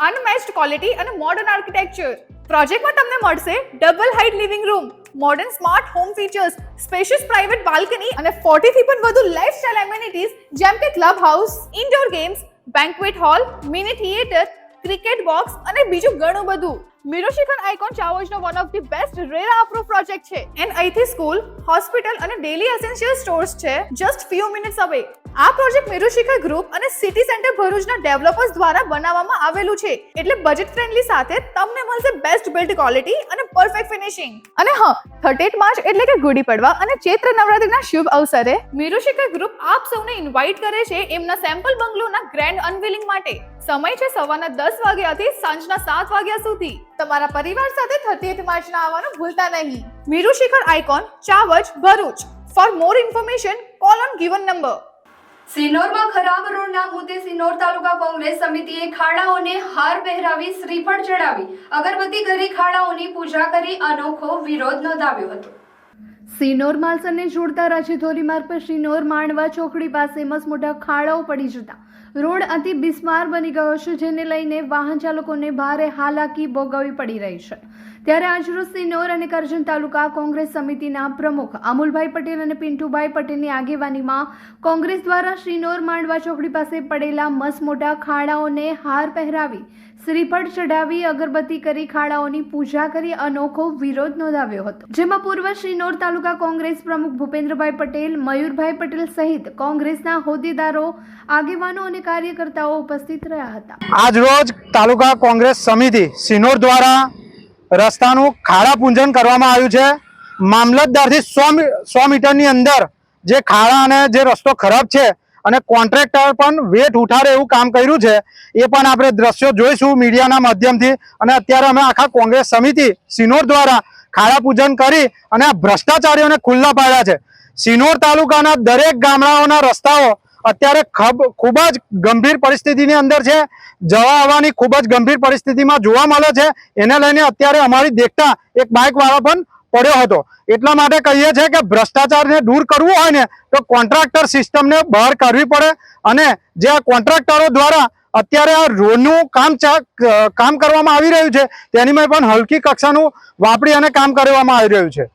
અનમેચ્ડ ક્વોલિટી અને મોડર્ન આર્કિટેક્ચર. પ્રોજેક્ટમાં તમને મળશે double height living room, modern smart home features, spacious private balcony અને 40 થી પણ વધુ લાઇફસ્ટાઇલ એમ્યુનિટીઝ જેમ કે club house, indoor games, banquet hall, mini theatre, cricket box અને બીજું ઘણું બધું. મેરુશિખર આઇકોન ચાવજનો one of the best RERA approve project છે. એન્ડ અહીંથી સ્કૂલ, હોસ્પિટલ અને ડેલી એસેન્શિયલ સ્ટોર્સ છે જસ્ટ ફ્યુ મિનિટ્સ અવે. આ પ્રોજેક્ટ મેરુશિખર ગ્રુપ અને સિટી સેન્ટર ભરૂચના ડેવલપર્સ દ્વારા બનાવવામાં આવેલું છે, એટલે બજેટ ફ્રેન્ડલી સાથે તમને મળશે બેસ્ટ બિલ્ડ ક્વોલિટી અને પરફેક્ટ ફિનિશિંગ. અને હા, 38 માર્ચ એટલે કે ગુડી પડવા અને ચૈત્ર નવરાત્રિના શુભ અવસરે મેરુશિખર ગ્રુપ આપ સૌને ઇન્વાઇટ કરે છે એમના સેમ્પલ બંગલોના ગ્રેન્ડ અનવીલિંગ માટે. સમય છે સવારના 10 વાગ્યાથી સાંજના 7 વાગ્યા સુધી. તમારા પરિવાર સાથે 30 માર્ચના આવવાનું ભૂલતા નહીં. Merushikhar Icon Chavaj Bharuch. For more information call on given number. સિનોરમાં ખરાબ રોડના મુદ્દે સિનોર તાલુકા કોંગ્રેસ સમિતિએ ખાડાઓને હાર પહેરાવી, શ્રીફળ ચડાવી, અગરબત્તી કરી ખાડાઓની પૂજા કરી અનોખો વિરોધ નોંધાવ્યો હતો. સિનોર માલસરને જોડતા રાજ્યધોરી માર્ગ પર સિનોર માંડવા ચોકડી પાસે મસમોટા ખાડાઓ પડી જતા રોડ અતિ બિસ્માર બની ગયો છે, જેને લઈને વાહન ચાલકોને ભારે હાલાકી ભોગવવી પડી રહી છે. ત્યારે આજરોજ સિનોર અને કરજણ તાલુકા કોંગ્રેસ સમિતિના પ્રમુખ અમુલભાઈ પટેલ અને પિન્ટુભાઈ પટેલની આગેવાનીમાં કોંગ્રેસ દ્વારા સિનોર માંડવા ચોકડી પાસે પડેલા મસમોટા ખાડાઓને હાર પહેરાવી, શ્રીફળ ચઢાવી, અગરબત્તી કરી ખાડાઓની પૂજા કરી અનોખો વિરોધ નોંધાવ્યો હતો. જેમાં પૂર્વ સિનોર તાલુકા કોંગ્રેસ પ્રમુખ ભૂપેન્દ્રભાઈ પટેલ, મયુરભાઈ પટેલ સહિત કોંગ્રેસના હોદ્દેદારો, આગેવાનો અને કાર્યકર્તાઓ ઉપસ્થિત રહ્યા હતા. આજ રોજ તાલુકા કોંગ્રેસ સમિતિ સિનોર દ્વારા રસ્તાનું ખાડા પૂજન કરવામાં આવ્યું છે. મામલતદારથી 100 મીટરની અંદર જે ખાડા અને જે રસ્તો ખરાબ છે અને કોન્ટ્રાક્ટર પણ વેટ ઉઠાડે એવું કામ કર્યું છે, એ પણ આપણે દ્રશ્યો જોઈશું મીડિયાના માધ્યમથી. અને અત્યારે અમે આખા કોંગ્રેસ સમિતિ સિનોર દ્વારા ખાડા પૂજન કરી અને આ ભ્રષ્ટાચારીઓને ખુલ્લા પાડ્યા છે. સિનોર તાલુકાના દરેક ગામડાઓના રસ્તાઓ અત્યારે ખૂબ જ ગંભીર પરિસ્થિતિની અંદર છે. જવા આવવાની ખૂબ જ ગંભીર પરિસ્થિતિમાં જોવા મળે છે. એને લઈને અત્યારે અમારી દેખતા એક બાઇક વાળો પણ પડ્યો હતો. એટલા માટે કહીએ છીએ કે ભ્રષ્ટાચારને દૂર કરવું હોય ને તો કોન્ટ્રાક્ટર સિસ્ટમને બહાર કાઢવી પડે. અને જે આ કોન્ટ્રાક્ટરો દ્વારા અત્યારે આ રોડનું કામ કરવામાં આવી રહ્યું છે તેની પણ હલકી કક્ષાનું વાપરી અને કામ કરવામાં આવી રહ્યું છે.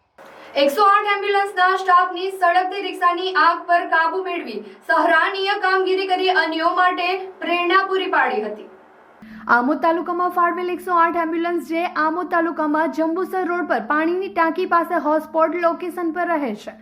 108 એમ્બ્યુલન્સના સ્ટાફની સળગતી રિક્ષાની આગ પર કાબુ મેળવી સરાહનીય કામગીરી કરી અન્યો માટે પ્રેરણા પૂરી પાડી હતી. આમોદ તાલુકામાં ફાળવેલ 108 એમ્બ્યુલન્સ જે આમોદ તાલુકામાં જંબુસર રોડ પર પાણીની ટાંકી પાસે હોટસ્પોટ લોકેશન પર રહે છે.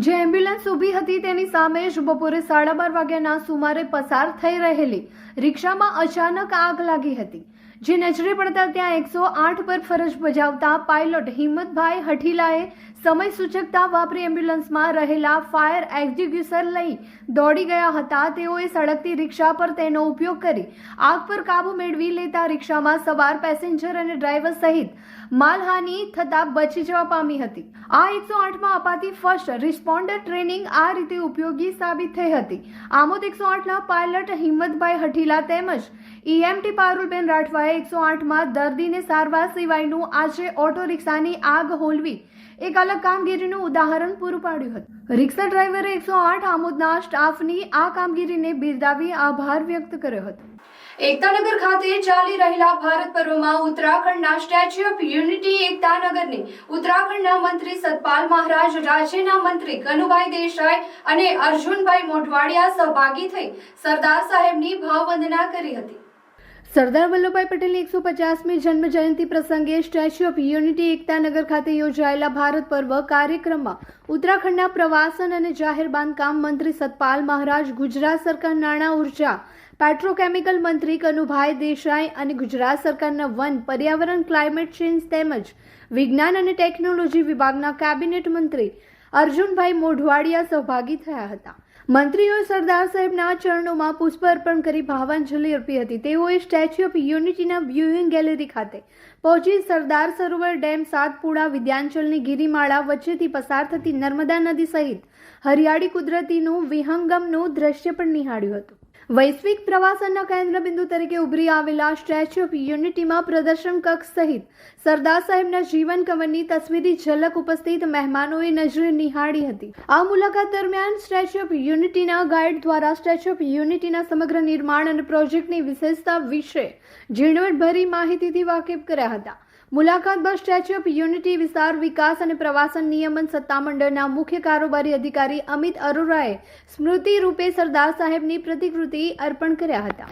જે એમ્બ્યુલન્સ ઊભી હતી તેની સામે જ બપોરે 12:30 વાગ્યાના સુમારે પસાર થઈ રહેલી રિક્ષામાં અચાનક આગ લાગી હતી. જે નજરે પડતા ત્યાં 108 પર ફરજ બજાવતા પાયલોટ હિંમતભાઈ હઠીલાએ સમય સૂચકતા વાપરી એમ્બ્યુલન્સમાં રહેલા ફાયર એક્ઝિક્યુટર લઈ દોડી ગયા હતા. તેઓએ સળગતી રિક્ષા પર તેનો ઉપયોગ કરી આગ પર કાબુ મેળવી લેતા રિક્ષામાં સવાર પેસેન્જર અને ડ્રાઈવર સહિત માલહાનિ થતા બચી જવા પામી હતી. આ 108માં અપાતી ફર્સ્ટ રિસ્પોન્ડર ટ્રેનિંગ આ રીતે ઉપયોગી સાબિત થઈ હતી. આમોદ 108ના પાયલટ હિંમતભાઈ હઠીલા તેમજ EMT પારુલબેન રાઠવાએ 108માં દર્દીને સારવાર સિવાયનું આજે ઓટો રિક્ષાની આગ હોલવી એક અલગ કામગીરીનું ઉદાહરણ પૂરું પાડ્યું હતું. રિક્ષા ડ્રાઈવરે 108 આમોદના સ્ટાફની આ કામગીરીને બિરદાવી આભાર વ્યક્ત કર્યો હતો. એકતાનગર ખાતે ચાલી રહેલા ભારત પર્વમાં ઉત્તરાખંડના સ્ટેચ્યુ ઓફ યુનિટી એકતાનગરની ઉત્તરાખંડના મંત્રી સતપાલ મહારાજ, રાજ્યના મંત્રી કનુભાઈ દેસાઈ અને અર્જુનભાઈ મોઢવાડિયા સહભાગી થઈ સરદાર સાહેબની ભાવવંદના કરી હતી. સરદાર વલ્લભભાઈ પટેલની 150મી જન્મ જયંતિ પ્રસંગે સ્ટેચ્યુ ઓફ યુનિટી એકતાનગર ખાતે યોજાયેલા ભારત પર્વ કાર્યક્રમમાં ઉત્તરાખંડના પ્રવાસન અને જાહેર બાંધકામ મંત્રી સતપાલ મહારાજ, ગુજરાત સરકાર નાણાં ઉર્જા પેટ્રોકેમિકલ મંત્રી કનુભાઈ દેસાઈ અને ગુજરાત સરકારના વન, પર્યાવરણ, ક્લાઇમેટ ચેન્જ તેમજ વિજ્ઞાન અને ટેકનોલોજી વિભાગના કેબિનેટ મંત્રી અર્જુનભાઈ મોઢવાડિયા સહભાગી થયા હતા. મંત્રીઓએ સરદાર સાહેબના ચરણોમાં પુષ્પ અર્પણ કરી ભાવાંજલિ અર્પી હતી. તેઓએ સ્ટેચ્યુ ઓફ યુનિટીના વ્યુઇંગ ગેલેરી ખાતે પહોંચી સરદાર સરોવર ડેમ, સાતપુડા, વિદ્યાંચલની ગિરિમાળા વચ્ચેથી પસાર થતી નર્મદા નદી સહિત હરિયાળી કુદરતીનું વિહંગમનું દ્રશ્ય પણ નિહાળ્યું હતું. વૈશ્વિક પ્રવાસનના કેન્દ્રબિંદુ તરીકે ઉભરી આવેલા સ્ટેચ્યુ ઓફ યુનિટીમાં પ્રદર્શન કક્ષ સહિત સરદાર સાહેબના જીવન કવનની તસવીરી ઝલક ઉપસ્થિત મહેમાનોએ નજરે નિહાળી હતી. આ મુલાકાત દરમિયાન સ્ટેચ્યુ ઓફ યુનિટીના ગાઈડ દ્વારા સ્ટેચ્યુ ઓફ યુનિટીના સમગ્ર નિર્માણ અને પ્રોજેક્ટની વિશેષતા વિશે ઝીણવટભરી માહિતીથી વાકેફ કર્યા હતા. મુલાકાત બાદ સ્ટેચ્યુ ઓફ યુનિટી વિસ્તાર વિકાસ અને પ્રવાસન નિયમન સત્તામંડળના મુખ્ય કારોબારી અધિકારી અમિત અરોરાએ સ્મૃતિ રૂપે સરદાર સાહેબની પ્રતિકૃતિ અર્પણ કર્યા હતા.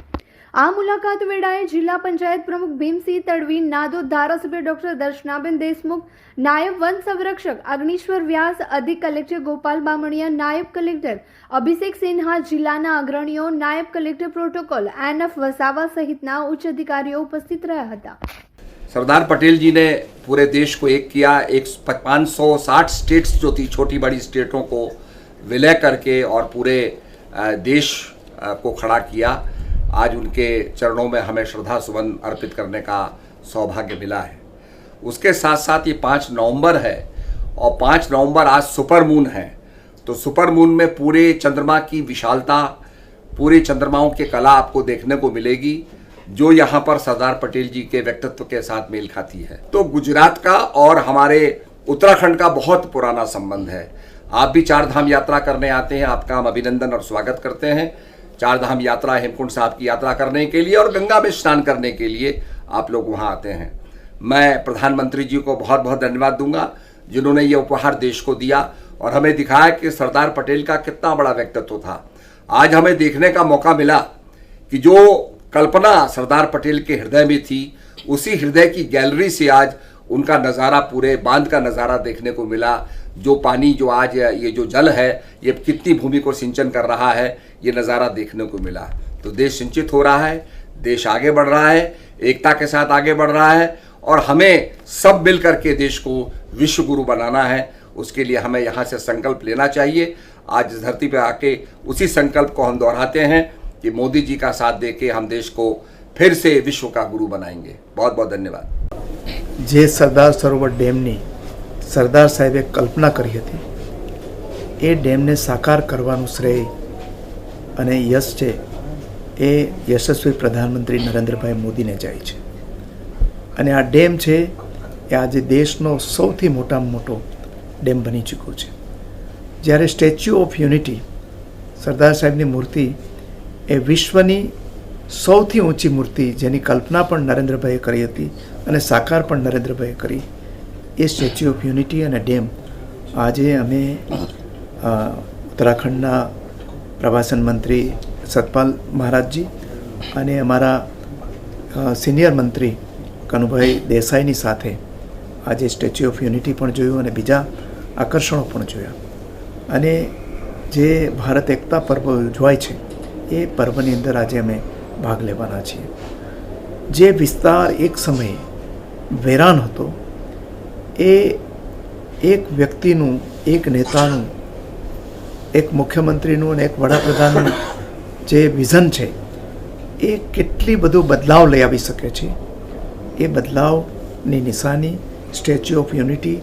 આ મુલાકાત વેળાએ જિલ્લા પંચાયત પ્રમુખ ભીમસિંહ તડવી, નાદોદ ધારાસભ્ય ડોક્ટર દર્શનાબેન દેશમુખ, નાયબ વન સંરક્ષક અગ્નિશ્વર વ્યાસ, અધિક કલેક્ટર ગોપાલ બામણિયા, નાયબ કલેક્ટર અભિષેક સિન્હા, જિલ્લાના અગ્રણીઓ, નાયબ કલેક્ટર પ્રોટોકોલ NF વસાવા સહિતના ઉચ્ચ અધિકારીઓ ઉપસ્થિત રહ્યા હતા. सरदार पटेल जी ने पूरे देश को एक किया. 560 स्टेट्स जो थी, छोटी बड़ी स्टेटों को विलय करके और पूरे देश को खड़ा किया. आज उनके चरणों में हमें श्रद्धा सुमन अर्पित करने का सौभाग्य मिला है. उसके साथ साथ ये 5 नवंबर है और 5 नवंबर आज सुपर मून है. तो सुपर मून में पूरे चंद्रमा की विशालता, पूरे चंद्रमाओं की कला आपको देखने को मिलेगी जो यहाँ पर सरदार पटेल जी के व्यक्तित्व के साथ मेल खाती है. तो गुजरात का और हमारे उत्तराखंड का बहुत पुराना संबंध है. आप भी 4 धाम यात्रा करने आते हैं, आपका हम अभिनंदन और स्वागत करते हैं. 4 धाम यात्रा, हेमकुंड साहब की यात्रा करने के लिए और गंगा में स्नान करने के लिए आप लोग वहाँ आते हैं. मैं प्रधानमंत्री जी को बहुत बहुत धन्यवाद दूंगा जिन्होंने ये उपहार देश को दिया और हमें दिखाया कि सरदार पटेल का कितना बड़ा व्यक्तित्व था. आज हमें देखने का मौका मिला कि जो कल्पना सरदार पटेल के हृदय में थी, उसी हृदय की गैलरी से आज उनका नज़ारा, पूरे बांध का नज़ारा देखने को मिला. जो पानी, जो आज ये जो जल है, ये कितनी भूमि को सिंचन कर रहा है, ये नज़ारा देखने को मिला. तो देश सिंचित हो रहा है, देश आगे बढ़ रहा है, एकता के साथ आगे बढ़ रहा है और हमें सब मिल करके देश को विश्व गुरु बनाना है. उसके लिए हमें यहाँ से संकल्प लेना चाहिए. आज इस धरती पर आके उसी संकल्प को हम दोहराते हैं कि मोदी जी का साथ देके हम देश को फिर से विश्व का गुरु बनाएंगे. बहुत बहुत धन्यवाद. જે સરદાર સરોવર ડેમની સરદાર સાહેબે કલ્પના કરી હતી, એ ડેમને સાકાર કરવાનું શ્રેય અને યશ છે એ યશસ્વી પ્રધાનમંત્રી નરેન્દ્રભાઈ મોદીને જાય છે. અને આ ડેમ છે એ આજે દેશનો સૌથી મોટામાં મોટો ડેમ બની ચૂક્યો છે. જ્યારે સ્ટેચ્યુ ઓફ યુનિટી, સરદાર સાહેબની મૂર્તિ એ વિશ્વની સૌથી ઊંચી મૂર્તિ જેની કલ્પના પણ નરેન્દ્રભાઈએ કરી હતી અને સાકાર પણ નરેન્દ્રભાઈએ કરી, એ સ્ટેચ્યુ ઓફ યુનિટી અને ડેમ આજે અમે ઉત્તરાખંડના પ્રવાસન મંત્રી સતપાલ મહારાજજી અને અમારા સિનિયર મંત્રી કનુભાઈ દેસાઈની સાથે આજે સ્ટેચ્યુ ઓફ યુનિટી પણ જોયું અને બીજા આકર્ષણો પણ જોયા. અને જે ભારત એકતા પર્વ ઉજવાય છે એ પર્વની અંદર આજે અમે ભાગ લેવાના છીએ. જે વિસ્તાર એક સમયે વેરાન હતો એ એક વ્યક્તિનું, એક નેતાનું, એક મુખ્યમંત્રીનું અને એક વડાપ્રધાનનું જે વિઝન છે એ કેટલી બધું બદલાવ લઈ આવી શકે છે. એ બદલાવની નિશાની સ્ટેચ્યુ ઓફ યુનિટી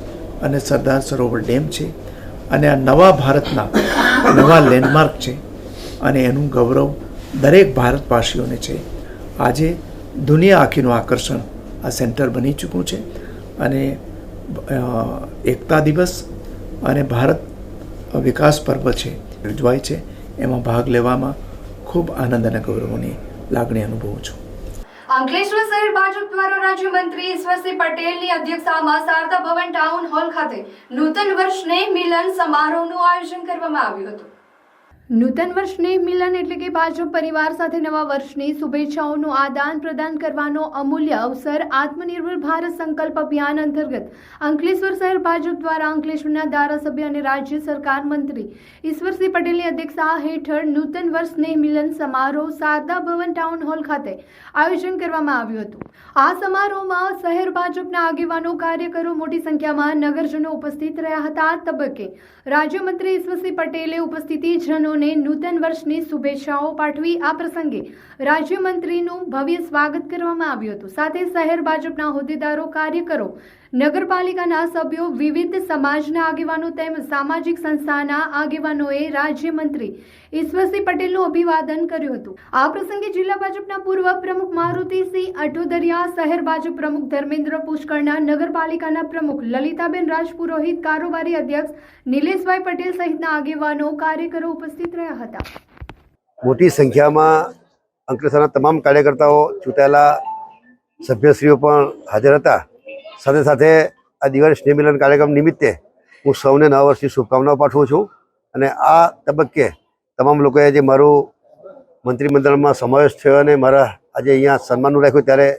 અને સરદાર સરોવર ડેમ છે. અને આ નવા ભારતના નવા લેન્ડમાર્ક છે અને એનું ગૌરવ દરેક ભારતવાસીઓને છે. આજે દુનિયા આખીનું આકર્ષણ આ સેન્ટર બની ચૂક્યું છે અને એકતા દિવસ અને ભારત વિકાસ પર્વ છે ઉજવાય છે, એમાં ભાગ લેવામાં ખૂબ આનંદ અને ગૌરવની લાગણી અનુભવું છું. અંકલેશ્વર શહેર ભાજપ દ્વારા રાજ્યમંત્રી ઈશ્વરસિંહ પટેલની અધ્યક્ષતામાં શારદા ભવન ટાઉન હોલ ખાતે નૂતન વર્ષ સ્નેહ મિલન સમારોહનું આયોજન કરવામાં આવ્યું હતું. નૂતન વર્ષ સ્નેહ મિલન એટલે કે ભાજપ પરિવાર સાથે નવા વર્ષની શુભેચ્છાઓનું આદાન પ્રદાન કરવાનો અમૂલ્ય અવસર આત્મનિર્ભર ભારત સંકલ્પ અભિયાન અંતર્ગત અંકલેશ્વર શહેર ભાજપ દ્વારા અંકલેશ્વરના ધારાસભ્ય અને રાજ્ય સરકાર મંત્રી ઈશ્વરસિંહ પટેલની અધ્યક્ષતા હેઠળ નૂતન વર્ષ સ્નેહ મિલન સમારોહ શારદા ભવન ટાઉન હોલ ખાતે આયોજન કરવામાં આવ્યું હતું. આ સમારોહમાં શહેર ભાજપના આગેવાનો, કાર્યકરો મોટી સંખ્યામાં નગરજનો ઉપસ્થિત રહ્યા હતા. આ તબક્કે રાજ્યમંત્રી ઈશ્વરસિંહ પટેલે ઉપસ્થિતિજનો નૂતન વર્ષની શુભેચ્છાઓ પાઠવી આ પ્રસંગે રાજ્યમંત્રીનું ભવ્ય સ્વાગત કરવામાં આવ્યું હતું. સાથે શહેર ભાજપના હોદ્દેદારો, કાર્યકરો, નગરપાલિકાના સભ્યો, વિવિધ સમાજના આગેવાનો તેમજ સામાજિક સંસ્થાના આગેવાનોએ રાજ્યમંત્રી ઈશ્વરસિંહ પટેલનું અભિવાદન કર્યું હતું. આ પ્રસંગે જિલ્લા ભાજપના પૂર્વ પ્રમુખ મારુતિસિંહ અટોદરિયા, શહેર ભાજપ પ્રમુખ ધર્મેન્દ્ર પુષ્કરના, નગરપાલિકાના પ્રમુખ લલિતાબેન રાજપુરોહિત, કારોબારી અધ્યક્ષ નિલેશભાઈ પટેલ સહિતના આગેવાનો, કાર્યકરો ઉપસ્થિત રહ્યા હતા. મોટી સંખ્યામાં અંકલેશ્વરના તમામ કાર્યકર્તાઓ, ચૂંટાયેલા સભ્યશ્રીઓ પણ હાજર હતા. સાથે સાથે આ દિવાળી સ્નેહ મિલન કાર્યક્રમ નિમિત્તે હું સૌને નવા વર્ષની શુભકામનાઓ પાઠવું છું. અને આ તબક્કે તમામ લોકોએ જે મારું મંત્રીમંડળમાં સમાવેશ થયો અને મારા આજે અહીંયા સન્માનનું રાખ્યું ત્યારે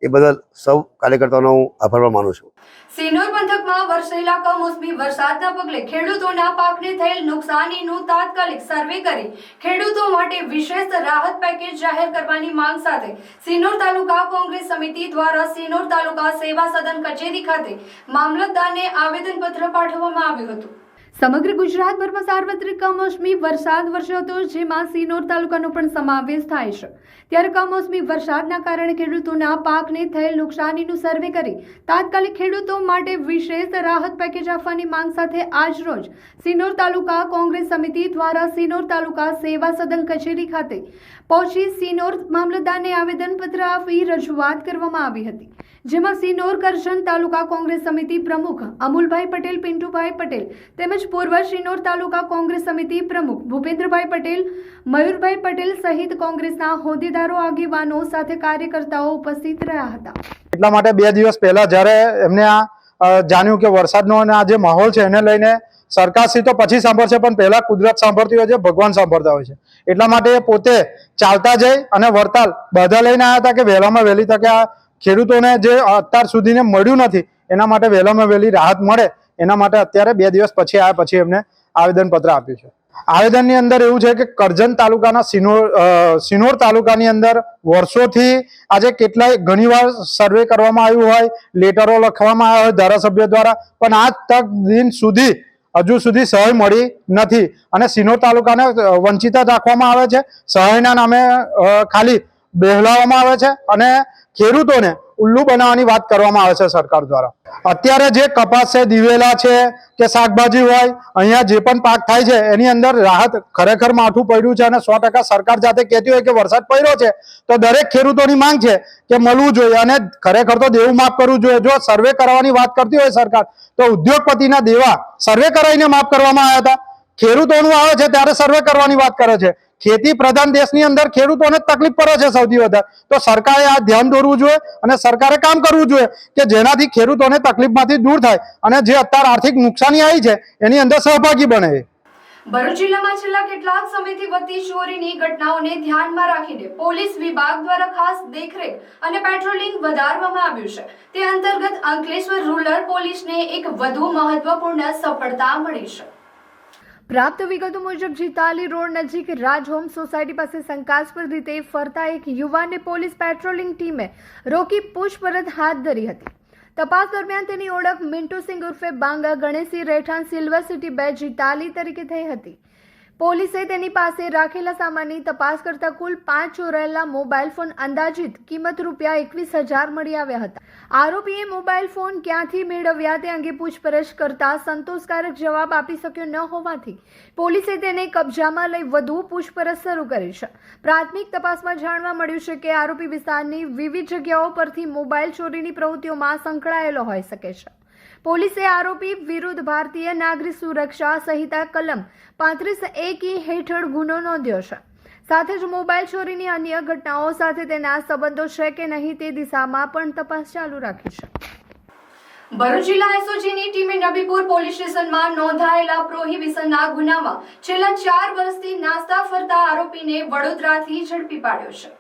એ બદલ સૌ કાર્યકર્તાઓનો હું આભાર માનું છું. સિનોર પંથકમાં વરસેલા કમોસમી વરસાદના પગલે ખેડૂતોના પાકને થયેલ નુકસાનીનું તાત્કાલિક સર્વે કરી ખેડૂતો માટે વિશેષ રાહત પેકેજ જાહેર કરવાની માંગ સાથે સિનોર તાલુકા કોંગ્રેસ સમિતિ દ્વારા સિનોર તાલુકા સેવા સદન કચેરી ખાતે મામલતદારને આવેદનપત્ર પાઠવવામાં આવ્યું હતું. સમગ્ર ગુજરાતભરમાં સાર્વત્રિક કમોસમી વરસાદ વરસ્યો હતો, જેમાં સિનોર તાલુકાનો પણ સમાવેશ થાય છે. ત્યારે કમોસમી વરસાદના કારણે ખેડૂતોના પાકને થયેલ નુકસાનીનું સર્વે કરી તાત્કાલિક ખેડૂતો માટે વિશેષ રાહત પેકેજ આપવાની માંગ સાથે આજરોજ સિનોર તાલુકા કોંગ્રેસ સમિતિ દ્વારા સિનોર તાલુકા સેવા સદન કચેરી ખાતે પહોંચી સિનોર મામલતદારને આવેદનપત્ર આપી રજૂઆત કરવામાં આવી હતી. જેમાં સિનોર કરજણ તાલુકા કોંગ્રેસ સમિતિ પ્રમુખ અમુલભાઈ પટેલ, પિન્ટુભાઈ પટેલ તેમજ પૂર્વ સિનોર તાલુકા કોંગ્રેસ સમિતિ પ્રમુખ ભૂપેન્દ્રભાઈ પટેલ, મયુરભાઈ પટેલ સહિત કોંગ્રેસના હોદ્દેદારો, આગેવાનો સાથે કાર્યકર્તાઓ ઉપસ્થિત રહ્યા હતા. એટલા માટે 2 દિવસ પહેલા જ્યારે એમને આ જાણ્યું કે વરસાદનો અને આ જે માહોલ છે એને લઈને સરકારશ્રી તો પછી સાંભળશે, પણ પહેલા કુદરત સાંભળતી હોય છે, ભગવાન સાંભળતા હોય છે. એટલા માટે પોતે ચાલતા જઈ અને વરતાલ બધા લઈને આવ્યા હતા કે વહેલામાં વહેલી તકે આ ખેડૂતોને જે અત્યાર સુધીને મળ્યું નથી એના માટે વહેલામાં વહેલી રાહત મળે એના માટે અત્યારે 2 દિવસ પછી આવ્યા પછી એમને આવેદનપત્ર આપ્યું છે. આવેદનની અંદર એવું છે કે કરજણ તાલુકાના સિનોર તાલુકાની અંદર વર્ષોથી આજે કેટલાય ઘણીવાર સર્વે કરવામાં આવ્યું હોય, લેટરો લખવામાં આવ્યા હોય ધારાસભ્ય દ્વારા, પણ આજ તક દિન સુધી હજુ સુધી સહાય મળી નથી અને સિનોર તાલુકાને વંચિત રાખવામાં આવે છે. સહાયના નામે ખાલી બહેલાવવામાં આવે છે અને ખેડૂતોને ઉલ્લુ બનાવવાની વાત કરવામાં આવે છે સરકાર દ્વારા. અત્યારે જે કપાસ છે, દિવેલા છે કે શાકભાજી હોય, અહીંયા જે પણ પાક થાય છે એની અંદર રાહત ખરેખર માઠું પડ્યું છે અને 100% સરકાર જાતે કહેતી હોય કે વરસાદ પડ્યો છે તો દરેક ખેડૂતોની માંગ છે કે મળવું જોઈએ અને ખરેખર તો દેવું માફ કરવું જોઈએ. જો સર્વે કરવાની વાત કરતી હોય સરકાર તો ઉદ્યોગપતિના દેવા સર્વે કરાવીને માફ કરવામાં આવ્યા હતા. ખેડૂતોનું આવે છે ત્યારે સર્વે કરવાની વાત કરે છે. ખેતી પ્રધાન દેશની અંદર ખેડૂતોને તકલીફ પડે છે સૌથી વધારે, તો સરકારે આ ધ્યાન દોરવું જોઈએ અને સરકારે કામ કરવું જોઈએ કે જેનાથી ખેડૂતોને તકલીફમાંથી દૂર થાય અને જે અત્યારે આર્થિક નુકસાની આવી છે એની અંદર સહભાગી બને. ભરૂચ જિલ્લામાં છેલ્લા કેટલાક સમયથી વધતી ચોરીની ઘટનાઓને ધ્યાનમાં રાખીને પોલીસ વિભાગ દ્વારા ખાસ દેખરેખ અને પેટ્રોલિંગ વધારવામાં આવ્યું છે. તે અંતર્ગત અંકલેશ્વર રૂરલ પોલીસને એક વધુ મહત્વપૂર્ણ સફળતા મળી છે. પ્રાપ્ત વિગતો મુજબ જીતાલી રોડ નજીક રાજ હોમ સોસાયટી પાસે શંકાસ્પદ રીતે ફરતા એક યુવાનને પોલીસ પેટ્રોલિંગ ટીમે રોકી પૂછપરછ હાથ ધરી હતી. તપાસ દરમિયાન તેની ઓળખ મિન્ટુ સિંહ ઉર્ફે બાંગા ગણેશી રહેઠાણ સિલ્વર સિટી 2 જીતાલી તરીકે થઈ હતી. પોલીસે તેની પાસે રાખેલા સામાનની તપાસ કરતા કુલ 5 ચોરાયેલા મોબાઈલ ફોન અંદાજિત કિંમત ₹21,000 મળી આવ્યા હતા. આરોપીએ મોબાઈલ ફોન ક્યાંથી મેળવ્યા તે અંગે પૂછપરછ કરતા સંતોષકારક જવાબ આપી શક્યો ન હોવાથી પોલીસે તેને કબજામાં લઈ વધુ પૂછપરછ શરૂ કરી છે. પ્રાથમિક તપાસમાં જાણવા મળ્યું છે કે આરોપી વિસ્તારની વિવિધ જગ્યાઓ પરથી મોબાઈલ ચોરીની પ્રવૃત્તિઓમાં સંકળાયેલો હોઈ શકે છે. પોલીસે આરોપી વિરુદ્ધ ભારતીય નાગરિક સુરક્ષા સંહિતા કલમ 35(a) હેઠળ ગુનો નોંધ્યો છે. સાથે જ મોબાઈલ ચોરીની અન્ય ઘટનાઓ સાથે તેના સંબંધો છે કે નહીં તે દિશામાં પણ તપાસ ચાલુ રાખી છે. ભરૂચ જિલ્લા એસઓજીની ટીમે નબીપુર પોલીસ સ્ટેશનમાં નોંધાયેલા પ્રોહિબિશનના ગુનામાં છેલ્લા 4 વર્ષથી નાસ્તા ફરતા આરોપીને વડોદરાથી ઝડપી પાડ્યો છે.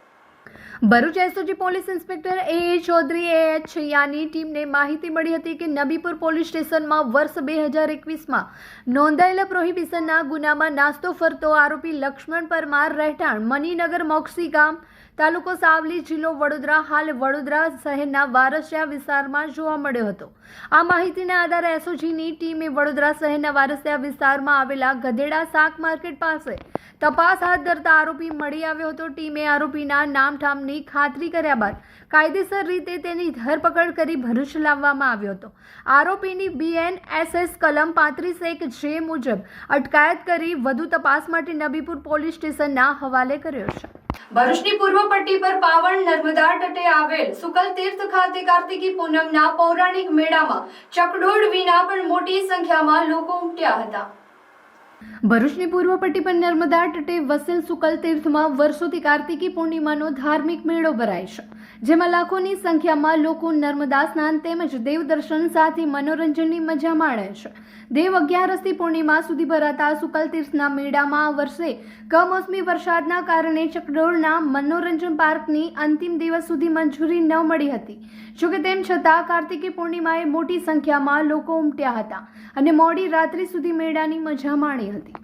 Bharuch SOG police inspector A.A. Chaudhary A.H. છૈયાની ટીમને માહિતી મળી હતી કે નબીપુર પોલીસ સ્ટેશનમાં વર્ષ 2021માં નોંધાયેલા પ્રોહિબિશનના ગુનામાં નાસ્તો ફરતો આરોપી લક્ષ્મણ પરમાર રહેઠાણ મનીનગર મોક્ષી ગામ તાલુકો સાવલી જિલ્લો વડોદરા હાલ વડોદરા શહેરના વારસિયા વિસ્તારમાં જોવા મળ્યો હતો. આ માહિતીના આધારે એસઓજીની ટીમે વડોદરા શહેરના વારસિયા વિસ્તારમાં આવેલા ગધેડા શાક માર્કેટ પાસે તપાસ હાથ ધરતા આરોપી મળી આવ્યો હતો. ટીમે આરોપીના નામઠામની ખાતરી કર્યા બાદ કાયદેસર રીતે તેની ધરપકડ કરી ભરૂચ લાવવામાં આવ્યો હતો. આરોપીની BNSS કલમ 35(1) મુજબ અટકાયત કરી વધુ તપાસ માટે નબીપુર પોલીસ સ્ટેશનના હવાલે કર્યો છે. ભરૂચની પૂર્વ પટ્ટી પર પાવન નર્મદા તટે આવેલ સુકલ તીર્થ ખાતે કાર્તિકી પૂનમના પૌરાણિક મેળામાં ચકડોળ વિના પણ મોટી સંખ્યામાં લોકો ઉમટ્યા હતા. ભરૂચની પૂર્વ પટ્ટી પર નર્મદા તટે વસેલ સુકલ તીર્થમાં વર્ષોથી કાર્તિકી પૂર્ણિમાનો ધાર્મિક મેળો ભરાય છે, જેમાં લાખોની સંખ્યામાં લોકો નર્મદા સ્નાન તેમજ દેવ દર્શન સાથે મનોરંજનની મજા માણે છે. દેવ 11થી પૂર્ણિમા સુધી ભરાતા સુકલ તીર્થના મેળામાં આ વર્ષે કમોસમી વરસાદના કારણે ચકડોળના મનોરંજન પાર્કની અંતિમ દિવસ સુધી મંજૂરી ન મળી હતી. જોકે તેમ છતાં કાર્તિકી પૂર્ણિમાએ મોટી સંખ્યામાં લોકો ઉમટ્યા હતા અને મોડી રાત્રિ સુધી મેળાની મજા માણી હતી.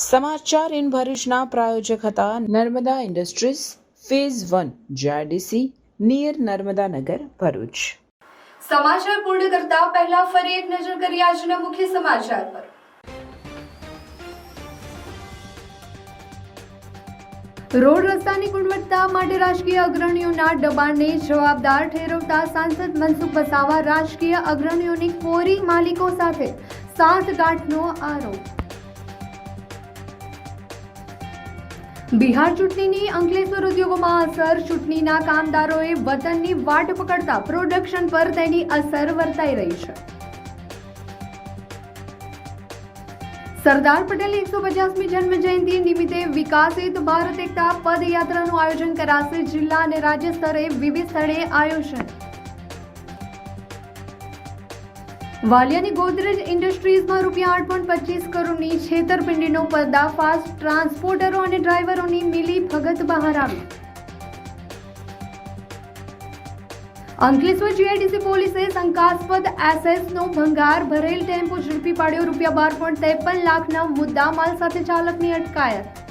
સમાચાર ઇન ભરૂચના પ્રાયોજક હતા Narmada industries phase 1 JIDC near Narmada Nagar Bharuch. સમાચાર પૂર્ણ કરતા પહેલા ફરી એક નજર કરીએ આજના મુખ્ય સમાચાર પર. રોડ રસ્તાની ગુણવત્તા માટે રાજકીય અગ્રણીઓના દબાણને જવાબદાર ઠેરવતા સાંસદ મનસુખ વસાવા રાજકીય અગ્રણીઓની કોરી માલિકો સાથે સાંઠગાંઠનો આરોપ. બિહાર ચૂંટણીની અંકલેશ્વર ઉદ્યોગોમાં અસર. ચૂંટણીના કામદારોએ વતનની વાટ પકડતા પ્રોડક્શન પર તેની અસર વર્તાઈ રહી છે. સરદાર પટેલની 150મી જન્મ જયંતિ નિમિત્તે વિકાસિત ભારત એકતા પદયાત્રાનું આયોજન કરાશે. જિલ્લા અને રાજ્ય સ્તરે વિવિધ સ્થળે આયોજન. વાલિયાની ગોદરેજ ઇન્ડસ્ટ્રીઝમાં ₹8.25 કરોડની છેતરપિંડીનો પર્દાફાશ. ટ્રાન્સપોર્ટરો અને ડ્રાઈવરોની મિલી ભગત બહાર આવી. અંકલેશ્વર GIDC પોલીસે શંકાસ્પદ એસેસનો ભંગાર ભરેલ ટેમ્પો ઝડપી પાડ્યો. ₹12.53 લાખના મુદ્દામાલ સાથે ચાલકની અટકાયત.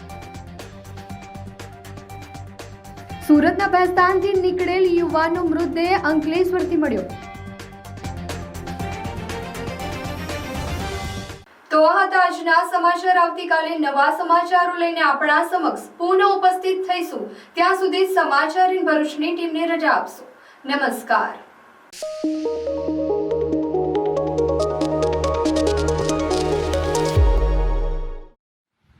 સુરતના ભેસ્તાનથી નીકળેલ યુવાનનો મૃતદેહ અંકલેશ્વરથી મળ્યો. તો આ હતા આજના સમાચાર. આવતીકાલે નવા સમાચારો લઈને આપણા સમક્ષ પુનઃ ઉપસ્થિત થઈશું. ત્યાં સુધી સમાચાર ઇન ભરૂચની ટીમને રજા આપશો. નમસ્કાર.